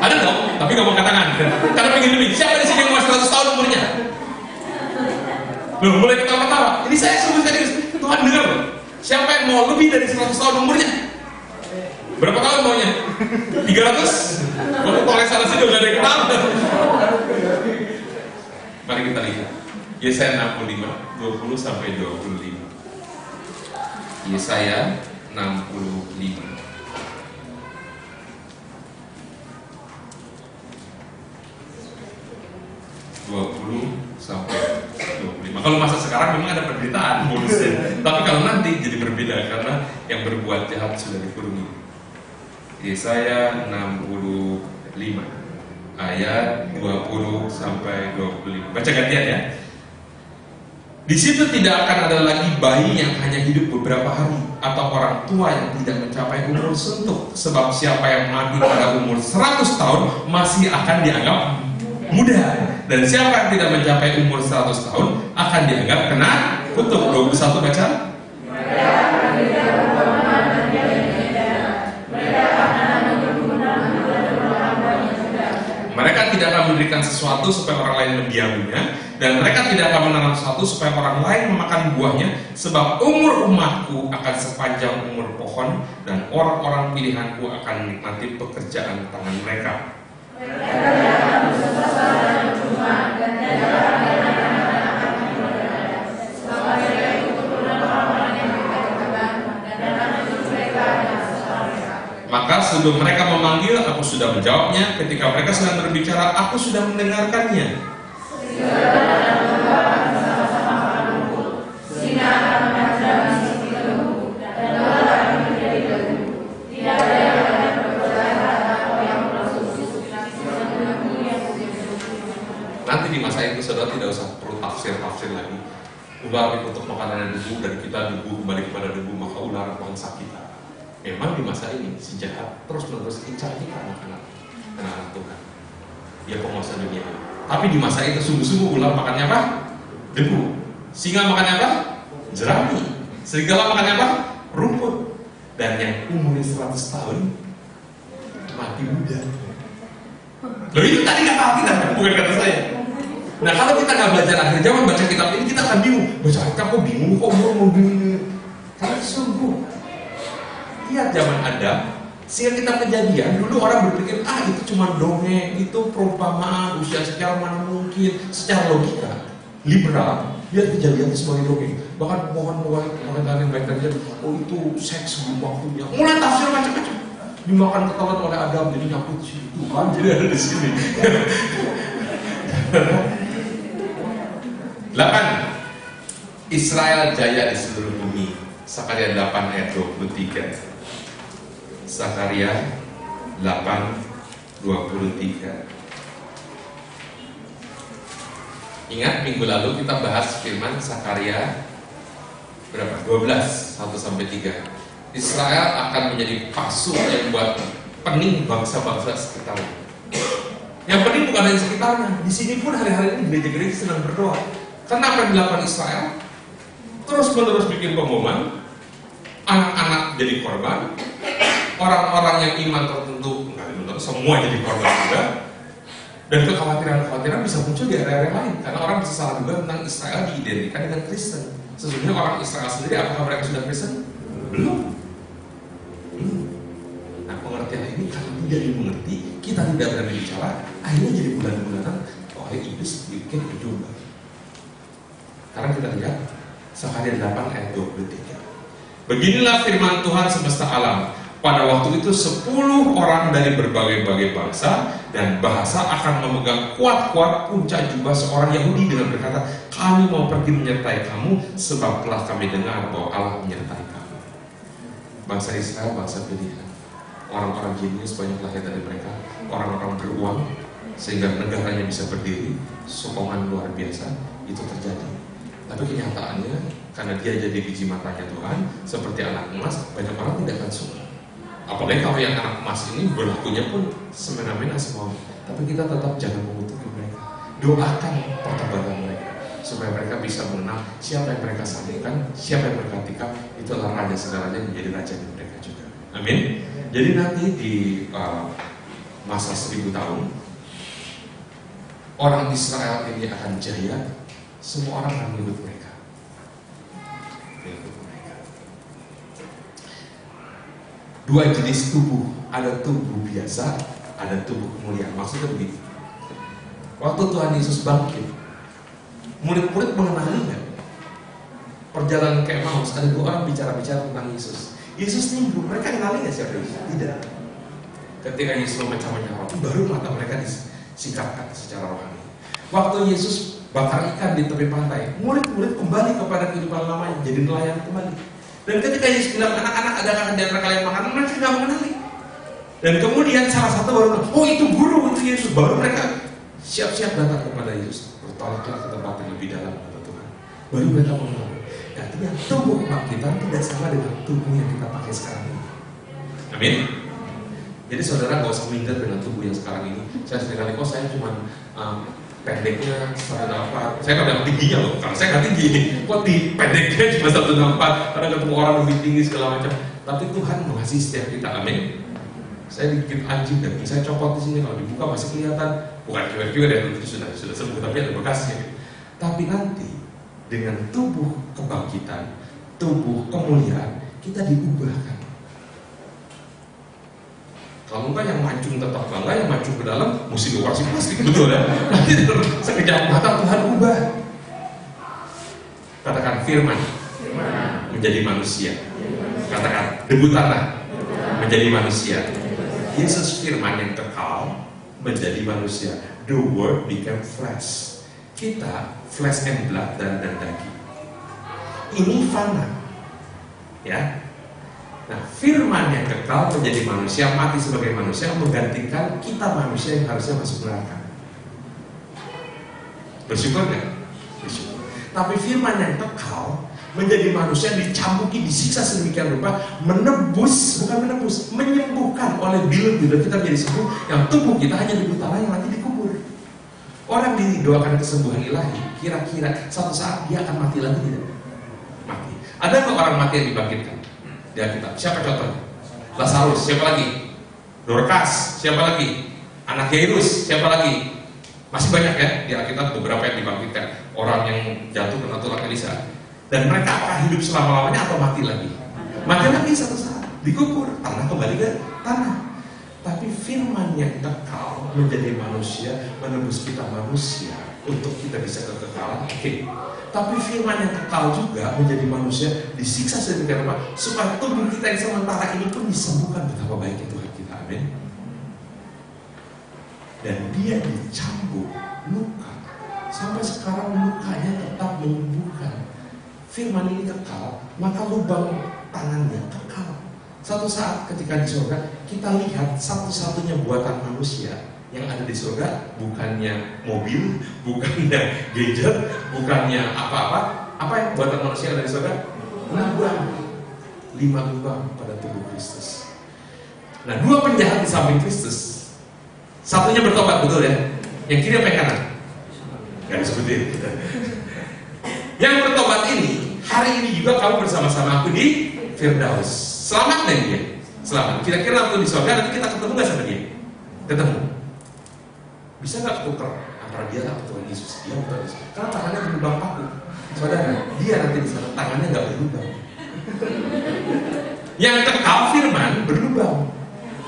Ada dong, tapi gak mau angkat tangan. Karena pengen lebih. Siapa di sini yang mau 100 tahun umurnya? Loh, mulai ketawa-ketawa. Ini saya sungguh serius. Tuhan dengar loh. Siapa yang mau lebih dari 100 tahun umurnya? Berapa tahun maunya? 300? Kalau salah sih udah ada yang ketawa. Mari kita lihat. Yesaya 65, 20 sampai 25. Yesaya 65. Sampai 25. Kalau masa sekarang memang ada penderitaan bonusnya. Tapi kalau nanti jadi berbeda karena yang berbuat jahat sudah dikurungi. Yesaya 65 ayat 20 sampai 25. Baca gantian ya. Di situ tidak akan ada lagi bayi yang hanya hidup beberapa hari atau orang tua yang tidak mencapai umur sentuh, sebab siapa yang mati pada umur 100 tahun masih akan dianggap muda, dan siapa yang tidak mencapai umur 100 tahun akan dianggap kena kutuk. 21 baca. Mereka tidak akan memberikan sesuatu supaya orang lain mendiaminya, dan mereka tidak akan menanam sesuatu supaya orang lain memakan buahnya, sebab umur umatku akan sepanjang umur pohon, dan orang-orang pilihanku akan menikmati pekerjaan tangan mereka. Maka sebelum mereka memanggil, aku sudah menjawabnya. Ketika mereka sedang berbicara, aku sudah mendengarkannya. saudara tidak usah perlu tafsir lagi. Ular untuk makanan debu, dan kita debu kembali kepada debu, maka ular bangsa kita. Memang di masa ini si jahat terus menerus incar-incar makanan anak Tuhan. Dia penguasa dunia. Tapi di masa itu sungguh-sungguh ular makannya apa? Debu. Singa makannya apa? Jerami. Serigala makannya apa? Rumput. Dan yang umurnya 100 tahun mati muda. Loh, itu tadi kata Alkitab, bukan kata saya. Nah, kalau kita nggak belajar akhir zaman baca kitab ini, kita akan bingung. Baca kitab kok bingung, kok mau bingung. Karena sungguh lihat zaman Adam, sehingga kita kejadian, dulu orang berpikir, itu cuma dongeng, itu perumpamaan, usia sekian mana mungkin, secara logika liberal, lihat kejadian itu sebagai dongeng. Bahkan mohon yang baik tadi, itu seks belum waktunya. Mulai tafsir macam-macam. Dimakan ketahuan oleh Adam, jadi nyangkut di situ. Tuhan jadi ada di sini. 8. Israel jaya di seluruh bumi. Sakaria 8 ayat 23. Sakaria 8:23. Ingat minggu lalu kita bahas firman Sakaria berapa? 12 1-3. Israel akan menjadi pasu yang buat pening bangsa-bangsa sekitarnya. Yang pening bukan hanya sekitarnya. Di sini pun hari-hari ini gereja-gereja sedang berdoa. Kenapa yang dilakukan Israel? Terus-menerus bikin pengumuman, anak-anak jadi korban, orang-orang yang iman tertentu, semua jadi korban juga. Dan kekhawatiran-kekhawatiran bisa muncul di area-area lain, karena orang bisa salah juga tentang Israel diidentikan dengan Kristen. Sesungguhnya orang Israel sendiri, apakah mereka sudah Kristen? Belum. Nah, pengertian ini kalau tidak dimengerti, kita tidak berani bicara, akhirnya jadi bulan-bulanan oleh iblis bikin ujung. Sekarang kita lihat Sakaria 8 ayat 23. Beginilah firman Tuhan semesta alam. Pada waktu itu 10 orang dari berbagai-bagai bangsa dan bahasa akan memegang kuat-kuat puncak jubah seorang Yahudi dengan berkata, kami mau pergi menyertai kamu sebab telah kami dengar bahwa Allah menyertai kamu. Bangsa Israel, bangsa pilihan. Orang-orang jenius banyak lahir dari mereka. Orang-orang beruang sehingga negaranya bisa berdiri. Sokongan luar biasa itu terjadi. Tapi kenyataannya karena dia jadi biji matanya Tuhan, seperti anak emas, banyak orang tidak akan suka. Apalagi kalau yang anak emas ini berlakunya pun semena-mena semua. Tapi kita tetap jangan mengutuki mereka. Doakan pertobatan mereka supaya mereka bisa mengenal siapa yang mereka sandingkan, siapa yang mereka tikam. Itulah raja segalanya, menjadi raja di mereka juga. Amin. Jadi nanti di masa 1000 tahun orang Israel ini akan jaya. Semua orang akan mengikut mereka. Dua jenis tubuh, ada tubuh biasa, ada tubuh kemuliaan. Maksudnya begini, waktu Tuhan Yesus bangkit, murid-murid mengenali nggak? Perjalanan ke Emmaus, ada 2 orang bicara-bicara tentang Yesus. Yesus nimbrung, mereka kenali nggak siapa Yesus? Tidak. Ketika Yesus memecah-mecah roti, baru mata mereka disikapkan secara rohani. Waktu Yesus bakar ikan di tepi pantai, murid-murid kembali kepada kehidupan lamanya, jadi nelayan kembali. Dan ketika Yesus bilang, anak-anak, adakah di antara kalian makan? Mereka tidak mengenali. Dan kemudian salah satu baru bilang, oh itu guru, itu Yesus. Baru mereka siap-siap datang kepada Yesus. Bertolaklah ke tempat yang lebih dalam kepada Tuhan. Baru mereka mengenali. Artinya tubuh kita tidak sama dengan tubuh yang kita pakai sekarang ini. Amin. Jadi saudara gak usah minder dengan tubuh yang sekarang ini. Saya seringkali, kok saya cuma pendeknya 164. Saya kadang tingginya loh, karena saya nggak tinggi. Kok di pendeknya cuma 164? Karena ketemu orang lebih tinggi segala macam. Tapi Tuhan mengasihi setiap kita, amin. Saya digigit anjing dan saya copot di sini, kalau dibuka masih kelihatan. Bukan kiwer-kiwer ya, itu sudah sembuh, tapi ada bekasnya. Tapi nanti dengan tubuh kebangkitan, tubuh kemuliaan, kita diubahkan. Kalau enggak yang mancung tetap bangga, yang mancung ke dalam mesti dioperasi plastik, betul ya? Nanti sekejap mata Tuhan ubah. Katakan firman menjadi manusia. Katakan debu tanah menjadi manusia. Yesus firman yang kekal menjadi manusia. The word became flesh. Kita flesh and blood, dan daging. Ini fana, ya. Nah, firman yang kekal menjadi manusia, mati sebagai manusia, menggantikan kita manusia yang harusnya masuk neraka. Bersyukur nggak? Bersyukur. Tapi firman yang kekal menjadi manusia dicambuki, disiksa sedemikian rupa, menyembuhkan oleh bilur-bilur kita menjadi sembuh, yang tubuh kita hanya dibutakan yang nanti dikubur. Orang didoakan kesembuhan ilahi, kira-kira satu saat dia akan mati lagi tidak? Mati. Ada nggak orang mati yang dibangkitkan di Alkitab? Siapa contohnya? Lazarus. Siapa lagi? Dorcas. Siapa lagi? Anak Yairus. Siapa lagi? Masih banyak ya di Alkitab beberapa yang dibangkitkan. Orang yang jatuh kena tulang Elisa. Dan mereka akan hidup selama-lamanya atau mati lagi? Mati lagi satu saat, dikubur, tanah kembali ke tanah. Tapi firman yang kekal menjadi manusia, menembus kita manusia untuk kita bisa kekekalan. Oke. Tapi firman yang kekal juga menjadi manusia, disiksa sedemikian rupa supaya tubuh kita yang sementara ini pun disembuhkan. Betapa baiknya Tuhan kita, amin. Dan dia dicambuk luka, sampai sekarang lukanya tetap menyembuhkan. Firman ini kekal, maka lubang tangannya kekal. Satu saat ketika di surga, kita lihat satu-satunya buatan manusia yang ada di surga bukannya mobil, bukannya gadget, bukannya apa-apa. Apa yang buatan manusia yang ada di surga? Lubang. 5 lubang pada tubuh Kristus. Nah, 2 penjahat di samping Kristus, satunya bertobat, betul ya? Yang kiri apa yang kanan? Gak disebutin. Yang bertobat ini, hari ini juga kamu bersama-sama aku di Firdaus. Selamat deh dia. Selamat. Kira-kira waktu di surga nanti kita ketemu gak sama dia? Ketemu. Bisa gak tuker antara dia atau Tuhan Yesus? Dia bukan Yesus. Karena tangannya berlubang paku. Saudara, dia nanti di sana tangannya gak berlubang. Yang kekal firman berlubang.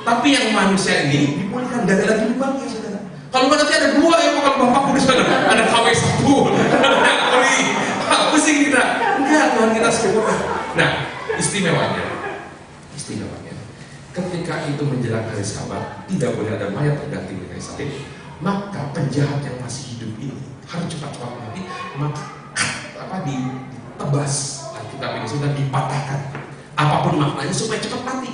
Tapi yang manusia ini dipulihkan, gak ada lagi lubangnya, saudara. Kalau nanti ada 2 yang bakal lubang paku di sana, ada KW1, ada kori. Pusing kita. Enggak, Tuhan kita sempurna. Nah, istimewanya, ketika itu menjelang hari Sabat, tidak boleh ada mayat tergantung di kayu salib. Maka penjahat yang masih hidup ini harus cepat-cepat mati. Maka ditebas, Alkitab ini sudah dipatahkan. Apapun maknanya supaya cepat mati.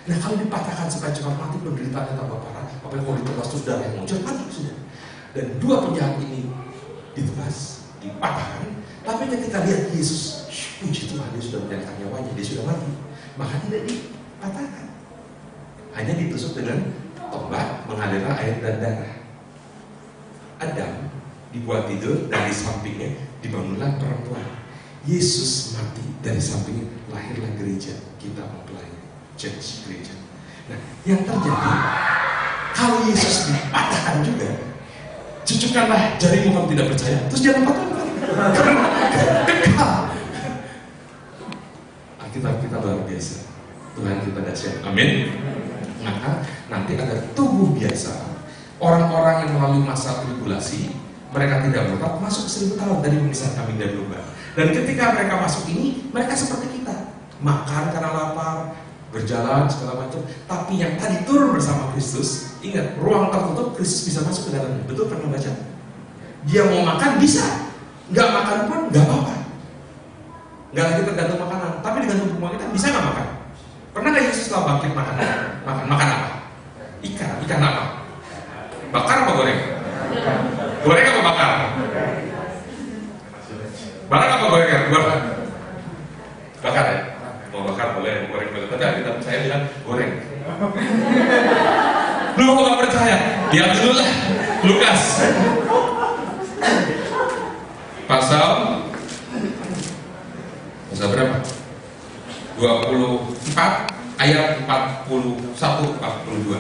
Nah, kalau dipatahkan supaya cepat mati, penderitaannya tambah parah. Apalagi kalau ditebas terus darah yang muncul, mati sudah. Dan 2 penjahat ini ditebas, dipatahkan. Tapi ketika lihat Yesus, puji Tuhan, dia sudah menyerahkan nyawanya, dia sudah mati. Maka tidak dipatahkan, hanya ditusuk dengan tombak mengalirkan air dan darah. Adam dibuat tidur, dan di sampingnya dibangunlah perempuan. Yesus mati, dari sampingnya lahirlah gereja, kita mempelai church, gereja. Nah, yang terjadi kalau Yesus dipatahkan juga, cucukkanlah jarimu kalau tidak percaya, terus jangan patahkan. Kekal. Alkitab kita luar biasa. Tuhan kita dahsyat. Amin. Maka nanti ada tubuh biasa. Orang-orang yang melalui masa tribulasi, mereka tidak bertobat, masuk 1000 tahun dari memisah kambing dan domba. Dan ketika mereka masuk ini, mereka seperti kita, makan karena lapar, berjalan segala macam. Tapi yang tadi turun bersama Kristus, ingat, ruang tertutup Kristus bisa masuk ke dalamnya. Betul, pernah baca? Dia mau makan bisa, nggak makan pun nggak apa-apa. Nggak lagi tergantung makanan, tapi digantung rumah kita bisa nggak makan? Pernah nggak Yesus setelah bangkit makan apa? Ikan apa? Bakar apa goreng? Goreng apa bakar? Bakar apa goreng? Bakar ya? Mau bakar boleh, goreng boleh. Tapi saya bilang goreng. Lu kok nggak percaya? Lihat dulu lah, Lukas pasal berapa? 24 ayat 41-42.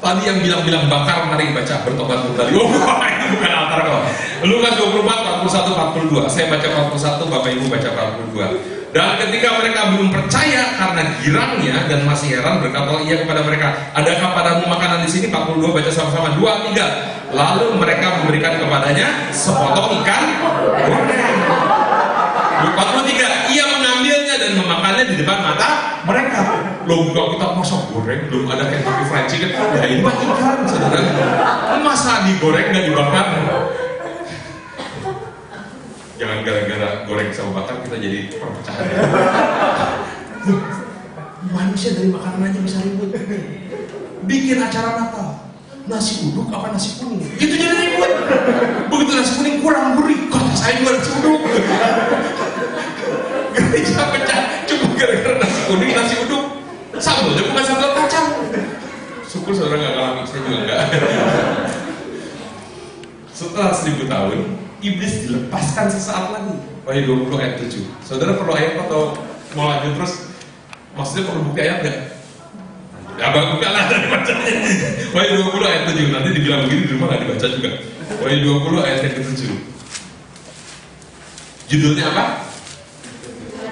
Tadi yang bilang bakar, mari baca bertobat kembali. Oh, ini bukan altar kok. Lukas 24 41-42. Saya baca 41, Bapak Ibu baca 42. Dan ketika mereka belum percaya karena girangnya dan masih heran, berkata ia kepada mereka, adakah padamu makanan di sini? 42 baca sama-sama. 2, 3. Lalu mereka memberikan kepadanya sepotong ikan goreng. 43, ia mengambilnya dan memakannya di depan mata mereka. Loh, kalau kita masak goreng, belum ada Kentucky Fried Chicken, ya ini mah ikan, saudara. Masa digoreng dan dibakar? Jangan gara-gara goreng sama bakar kita jadi perpecahan. Manusia dari makanan aja bisa ribut. Bikin acara Natal, nasi uduk apa nasi kuning? Itu jadi ribut. Begitu nasi kuning kurang gurih, kata saya juga nasi uduk. Gereja pecah cuma gara-gara nasi kuning, nasi uduk. Sambalnya bukan sambal kacang. Syukur saudara nggak ngalamin, saya juga nggak. Setelah 1000 tahun, iblis dilepaskan sesaat lagi. Wahyu 20 ayat 7. Saudara perlu ayat atau mau lanjut terus? Maksudnya perlu bukti ayat nggak? Ya bang, buka lah dari bacanya. Wahyu 20 ayat 7. Nanti dibilang begini di rumah nggak dibaca juga. Wahyu 20 ayat yang ke-7. Judulnya apa?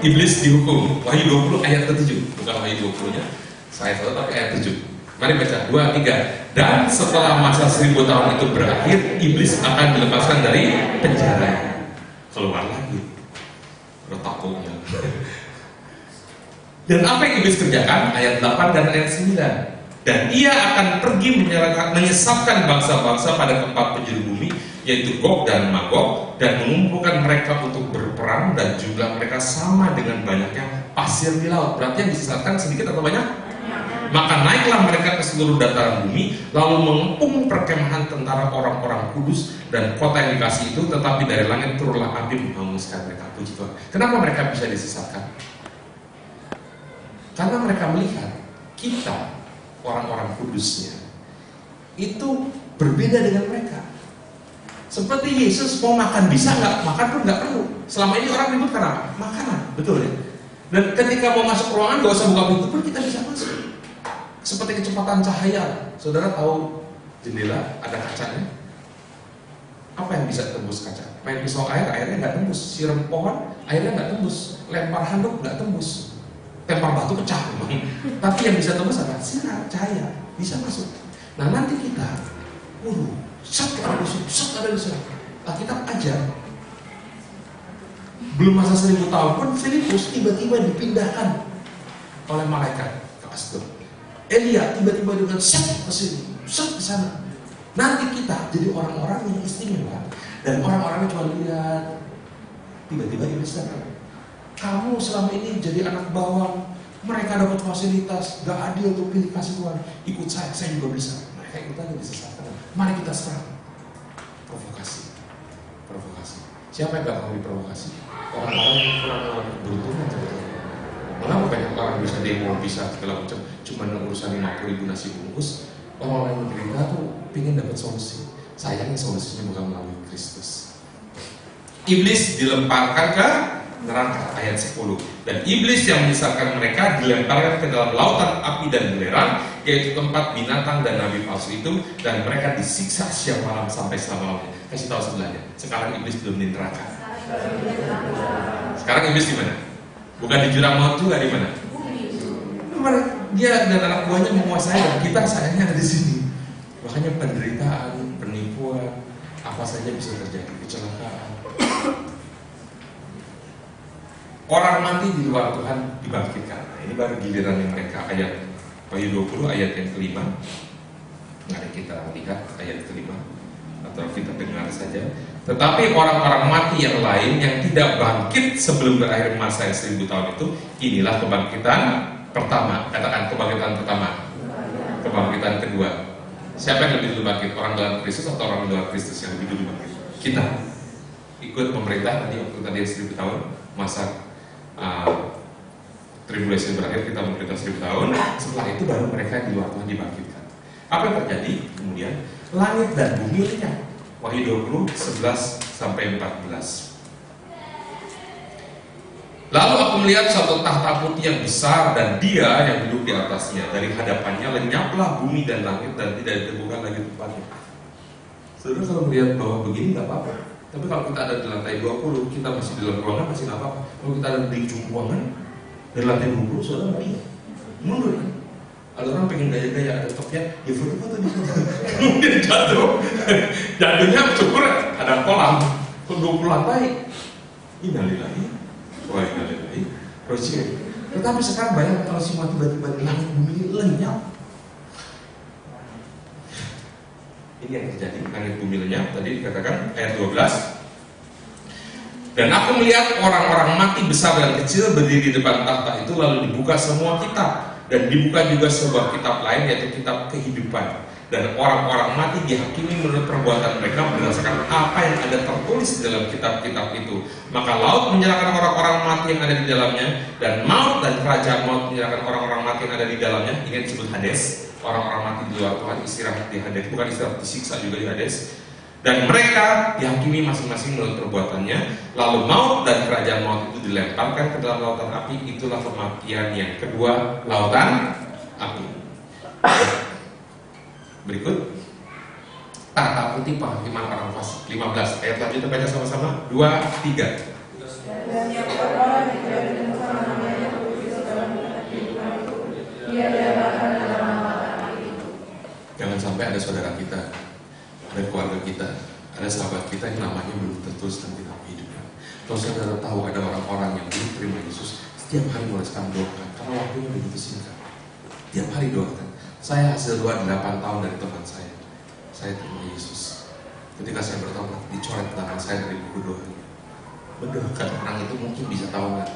Iblis dihukum. Wahyu 20 ayat ke-7. Bukan Wahyu 20-nya. Saya tahu tapi ayat 7. Mari baca 2, 3. Dan setelah masa 1000 tahun itu berakhir, iblis akan dilepaskan dari penjara. Keluar lagi retaknya. Dan apa yang iblis kerjakan? Ayat 8 dan ayat 9. Dan ia akan pergi menyesatkan bangsa-bangsa pada tempat penjuru bumi, yaitu Gog dan Magog, dan mengumpulkan mereka untuk berperang, dan jumlah mereka sama dengan banyaknya pasir di laut. Berarti yang disesatkan sedikit atau banyak? Maka naiklah mereka ke seluruh dataran bumi, lalu mengepung perkemahan tentara orang-orang kudus dan kota yang dikasih itu, tetapi dari langit turunlah api menghanguskan mereka. Puji Tuhan. Kenapa mereka bisa disesatkan? Karena mereka melihat kita, orang-orang kudusnya, itu berbeda dengan mereka. Seperti Yesus mau makan bisa nggak? Makan pun nggak perlu. Selama ini orang ribut karena makanan, betul ya? Dan ketika mau masuk ruangan nggak usah buka pintu pun kita bisa masuk. Seperti kecepatan cahaya. Saudara tahu jendela ada kacanya? Apa yang bisa tembus kaca? Main pisau air, airnya nggak tembus. Siram pohon, airnya nggak tembus. Lempar handuk nggak tembus. Tempar batu pecah memang. Tapi yang bisa tembus apa? Sinar, cahaya, bisa masuk. Nah nanti kita, set ada di sini, set ada di sini. Alkitab ajar. Belum masa 1000 tahun pun Filipus tiba-tiba dipindahkan oleh malaikat ke Asdod. Elia tiba-tiba dengan set ke sini, set ke sana. Nanti kita jadi orang-orang yang istimewa dan orang-orangnya cuma lihat. Tiba-tiba iblis datang. Kamu selama ini jadi anak bawang, mereka dapat fasilitas, gak adil untuk pilih kasih Tuhan. Ikut saya juga bisa. Mereka ikutan disesatkan. Mari kita serang. Provokasi. Siapa yang gak mau diprovokasi? Orang-orang yang kurang beruntungan sebetulnya. Mengapa banyak orang bisa demo, bisa segala macam, cuma urusan 50.000 nasi bungkus. Orang-orang yang menderita tuh pingin dapat solusi. Sayangnya solusinya bukan melalui Kristus. Iblis dilemparkan ke neraka ayat 10. Dan iblis yang menyesatkan mereka dilemparkan ke dalam lautan api dan belerang, yaitu tempat binatang dan nabi palsu itu, dan mereka disiksa siang malam sampai selama-lamanya. Kasih tahu sebelahnya. Sekarang iblis belum di neraka. Sekarang iblis di mana? Bukan di jurang maut juga, di mana? Dia dan anak buahnya menguasai, dan kita sayangnya ada di sini. Makanya penderitaan, penipuan, apa saja bisa terjadi, kecelakaan. Orang mati di luar Tuhan dibangkitkan. Nah, ini baru giliran mereka. Ayat Wahyu 20 ayat yang kelima. Mari kita lihat ayat kelima, atau kita dengar saja. Tetapi orang-orang mati yang lain yang tidak bangkit sebelum berakhir masa yang 1000 tahun itu, inilah kebangkitan pertama. Katakan kebangkitan pertama. Kebangkitan kedua. Siapa yang lebih dulu bangkit? Orang dalam Kristus atau orang dalam Kristus yang lebih dulu bangkit? Kita ikut pemerintah tadi waktu tadi 1000 tahun masa tribulasi berakhir, kita memerintah 1000 tahun. Setelah itu baru mereka di luar Tuhan dibangkitkan. Apa yang terjadi? Kemudian langit dan bumi lenyap. Wahyu 20 11-14. Lalu aku melihat suatu tahta putih yang besar dan Dia yang duduk di atasnya. Dari hadapannya lenyaplah bumi dan langit dan tidak ditemukan lagi tempatnya. Saudara kalau melihat bahwa begini nggak apa-apa. Tapi kalau kita ada di lantai 20, kita masih di dalam ruangan masih nggak apa-apa. Kalau kita ada di ujung ruangan dari lantai 20, saudara nggak lihat, mundur kan? Ada orang pengen gaya-gaya, ada topnya, ya foto-foto di sana. Kemudian jatuh, jatuhnya syukur ada kolam, 20 lantai. Innalillahi wa inna ilaihi raji'un. Tetapi sekarang bayangkan kalau semua tiba-tiba di langit bumi ini lenyap. Ini yang terjadi, langit bumi lenyap. Tadi dikatakan ayat 12. Dan aku melihat orang-orang mati besar dan kecil berdiri di depan tahta itu, lalu dibuka semua kitab. Dan dibuka juga sebuah kitab lain, yaitu kitab kehidupan. dan orang-orang mati dihakimi menurut perbuatan mereka berdasarkan apa yang ada tertulis di dalam kitab-kitab itu. Maka laut menyerahkan orang-orang mati yang ada di dalamnya, dan maut dan kerajaan maut menyerahkan orang-orang mati yang ada di dalamnya. Ini disebut Hades. Orang-orang mati di luar Tuhan istirahat di Hades, bukan istirahat, disiksa juga di Hades. Dan mereka dihakimi masing-masing menurut perbuatannya. Lalu maut dan kerajaan maut itu dilemparkan ke dalam lautan api. Itulah kematian yang kedua, lautan api. Berikut tahta putih penghakiman orang fasik. 15 ayat lanjut, baca sama-sama. 2, 3. Dan yang orang tidak ditemukan namanya tertulis dalam kitab kehidupan itu, ia diadakan dalam nama api itu. Jangan sampai ada saudara kita, ada keluarga kita, ada sahabat kita yang namanya belum tertulis dalam kitab kehidupan. Kalau saudara tahu ada orang-orang yang belum terima Yesus, setiap hari mulai sekarang doakan, karena waktunya begitu singkat. Tiap hari doakan. Saya hasil doa 8 tahun dari teman saya terima Yesus. Ketika saya bertobat, dicoret tangan saya dari buku doanya. Mendoakan orang itu mungkin bisa tahu nggak,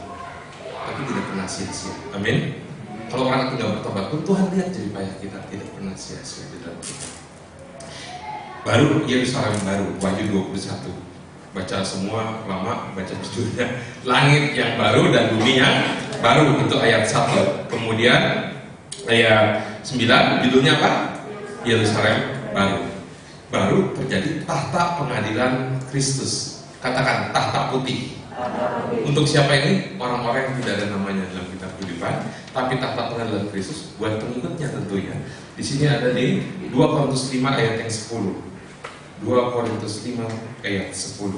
tapi tidak pernah sia-sia. Amin. Kalau orang itu nggak bertobat pun, Tuhan lihat jerih payah kita, tidak pernah sia-sia di dalam kita. Baru Yerusalem baru, Wahyu 21. Baca semua, lama baca judulnya. Langit yang baru dan bumi yang baru, itu ayat 1. Kemudian ayat 9, judulnya apa? Yerusalem baru. Baru terjadi tahta pengadilan Kristus. Katakan tahta putih. Untuk siapa ini? Orang-orang yang tidak ada namanya dalam kitab kehidupan, tapi tahta pengadilan Kristus buat pengikutnya tentunya. Di sini ada di 2 Korintus 5 ayat yang 10. 2 Korintus 5 ayat 10.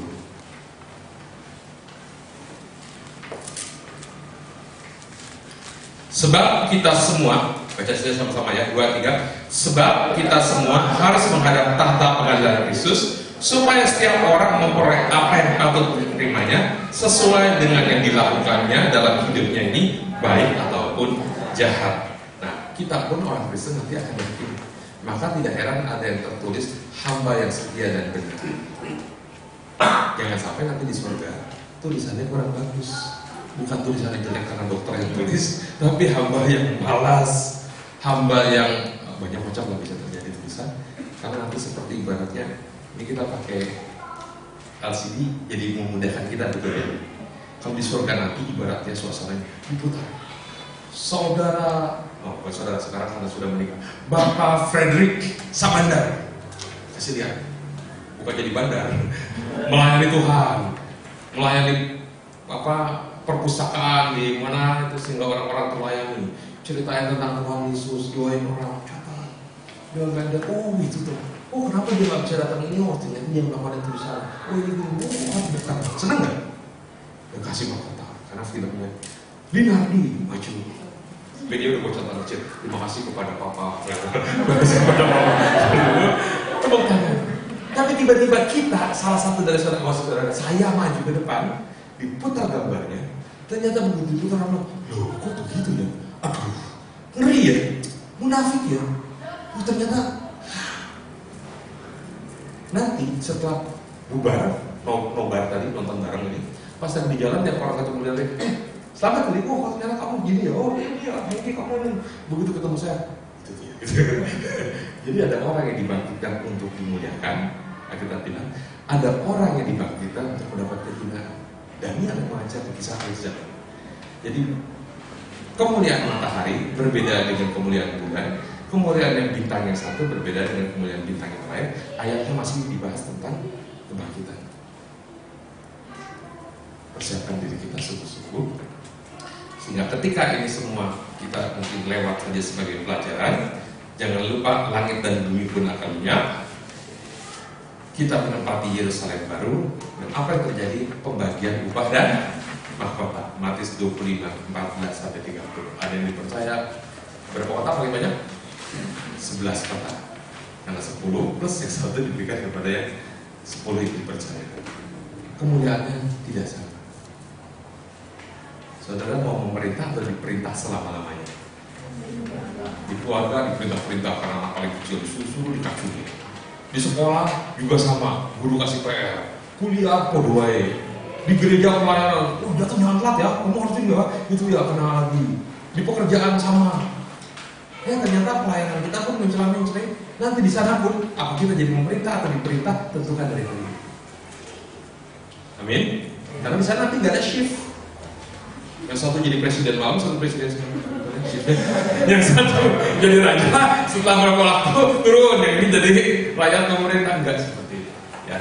Sebab kita semua, baca saja sama-sama ya, 2, 3. Sebab kita semua harus menghadap tahta pengadilan Kristus, supaya setiap orang memperoleh apa yang patut diterimanya sesuai dengan yang dilakukannya dalam hidupnya ini, baik ataupun jahat. Nah, kita pun orang Kristen nanti akan yakin. Maka tidak heran ada yang tertulis hamba yang setia dan benar. Jangan sampai nanti di surga tulisannya kurang bagus. Bukan tulisannya jelek karena dokter yang tulis, tapi hamba yang malas, hamba yang banyak macam lah bisa terjadi tulisan. Karena nanti seperti ibaratnya ini kita pakai LCD jadi memudahkan kita, betul ya. Kalau di surga nanti ibaratnya suasananya diputar. Saudara, bukan saudara sekarang karena sudah menikah, Bapak Frederick Samandar, kasih lihat, bukan jadi bandar, melayani Tuhan, melayani perpustakaan di mana itu sehingga orang-orang terlayani, ceritain tentang Tuhan Yesus, doain orang, catat, dia nggak ada, oh itu tuh, oh kenapa dia nggak bisa datang ini, oh ternyata dia melakukan itu di sana, oh ini, oh bukan, seneng nggak? Dan kasih mahkota, karena filmnya Linardi maju. Dia udah bocor tangan kecil. Terima kasih kepada Papa. Terima kasih kepada Mama. Tepuk tangan. Tapi tiba-tiba kita, salah satu dari saudara-saudara saya maju ke depan, diputar gambarnya. Ternyata begitu diputar, loh kok begitu ya? Aduh, ngeri ya, munafik ya. Ternyata nanti setelah bubar, nobar tadi nonton bareng ini, pas di jalan tiap orang ketemu dia, selamat kali, oh ternyata kamu gini ya, oh ini kamu ini. Begitu ketemu saya, itu dia. Jadi ada orang yang dibangkitkan untuk dimuliakan, kita bilang, ada orang yang dibangkitkan untuk mendapat kehinaan. Dan ini ada mengajar di kisah Aisyah. Jadi kemuliaan matahari berbeda dengan kemuliaan bulan, kemuliaan yang bintang yang satu berbeda dengan kemuliaan bintang yang lain. Ayatnya masih dibahas tentang kebangkitan. Persiapkan diri kita sungguh-sungguh, sehingga ketika ini semua kita mungkin lewat saja sebagai pelajaran. Jangan lupa langit dan bumi pun akan lenyap. Kita menempati Yerusalem baru. Dan apa yang terjadi? Pembagian upah dan mahkota. Matius 25, 14-30. Ada yang dipercaya berapa kota paling banyak? 11 kota. Karena 10 plus yang satu diberikan kepada yang 10 yang dipercaya. Kemuliaannya tidak sama. Saudara mau memerintah atau diperintah selama-lamanya? Di keluarga diperintah-perintah karena anak paling kecil disuruh dikasih. Di sekolah juga sama, guru kasih PR. Kuliah podoai. Di gereja pelayanan, oh datang jangan telat ya, kamu harus juga itu ya kena lagi. Di pekerjaan sama. Ya ternyata pelayanan kita pun mencelani nanti di sana pun apa kita jadi pemerintah atau diperintah tentukan dari Tuhan. Amin. Karena di sana nanti nggak ada shift. Yang satu jadi presiden malam, satu presiden siang. Yang satu jadi raja, setelah berapa waktu turun, yang ini jadi rakyat pemerintah. Enggak seperti itu. Ya.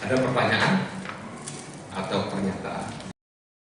Ada pertanyaan atau pernyataan?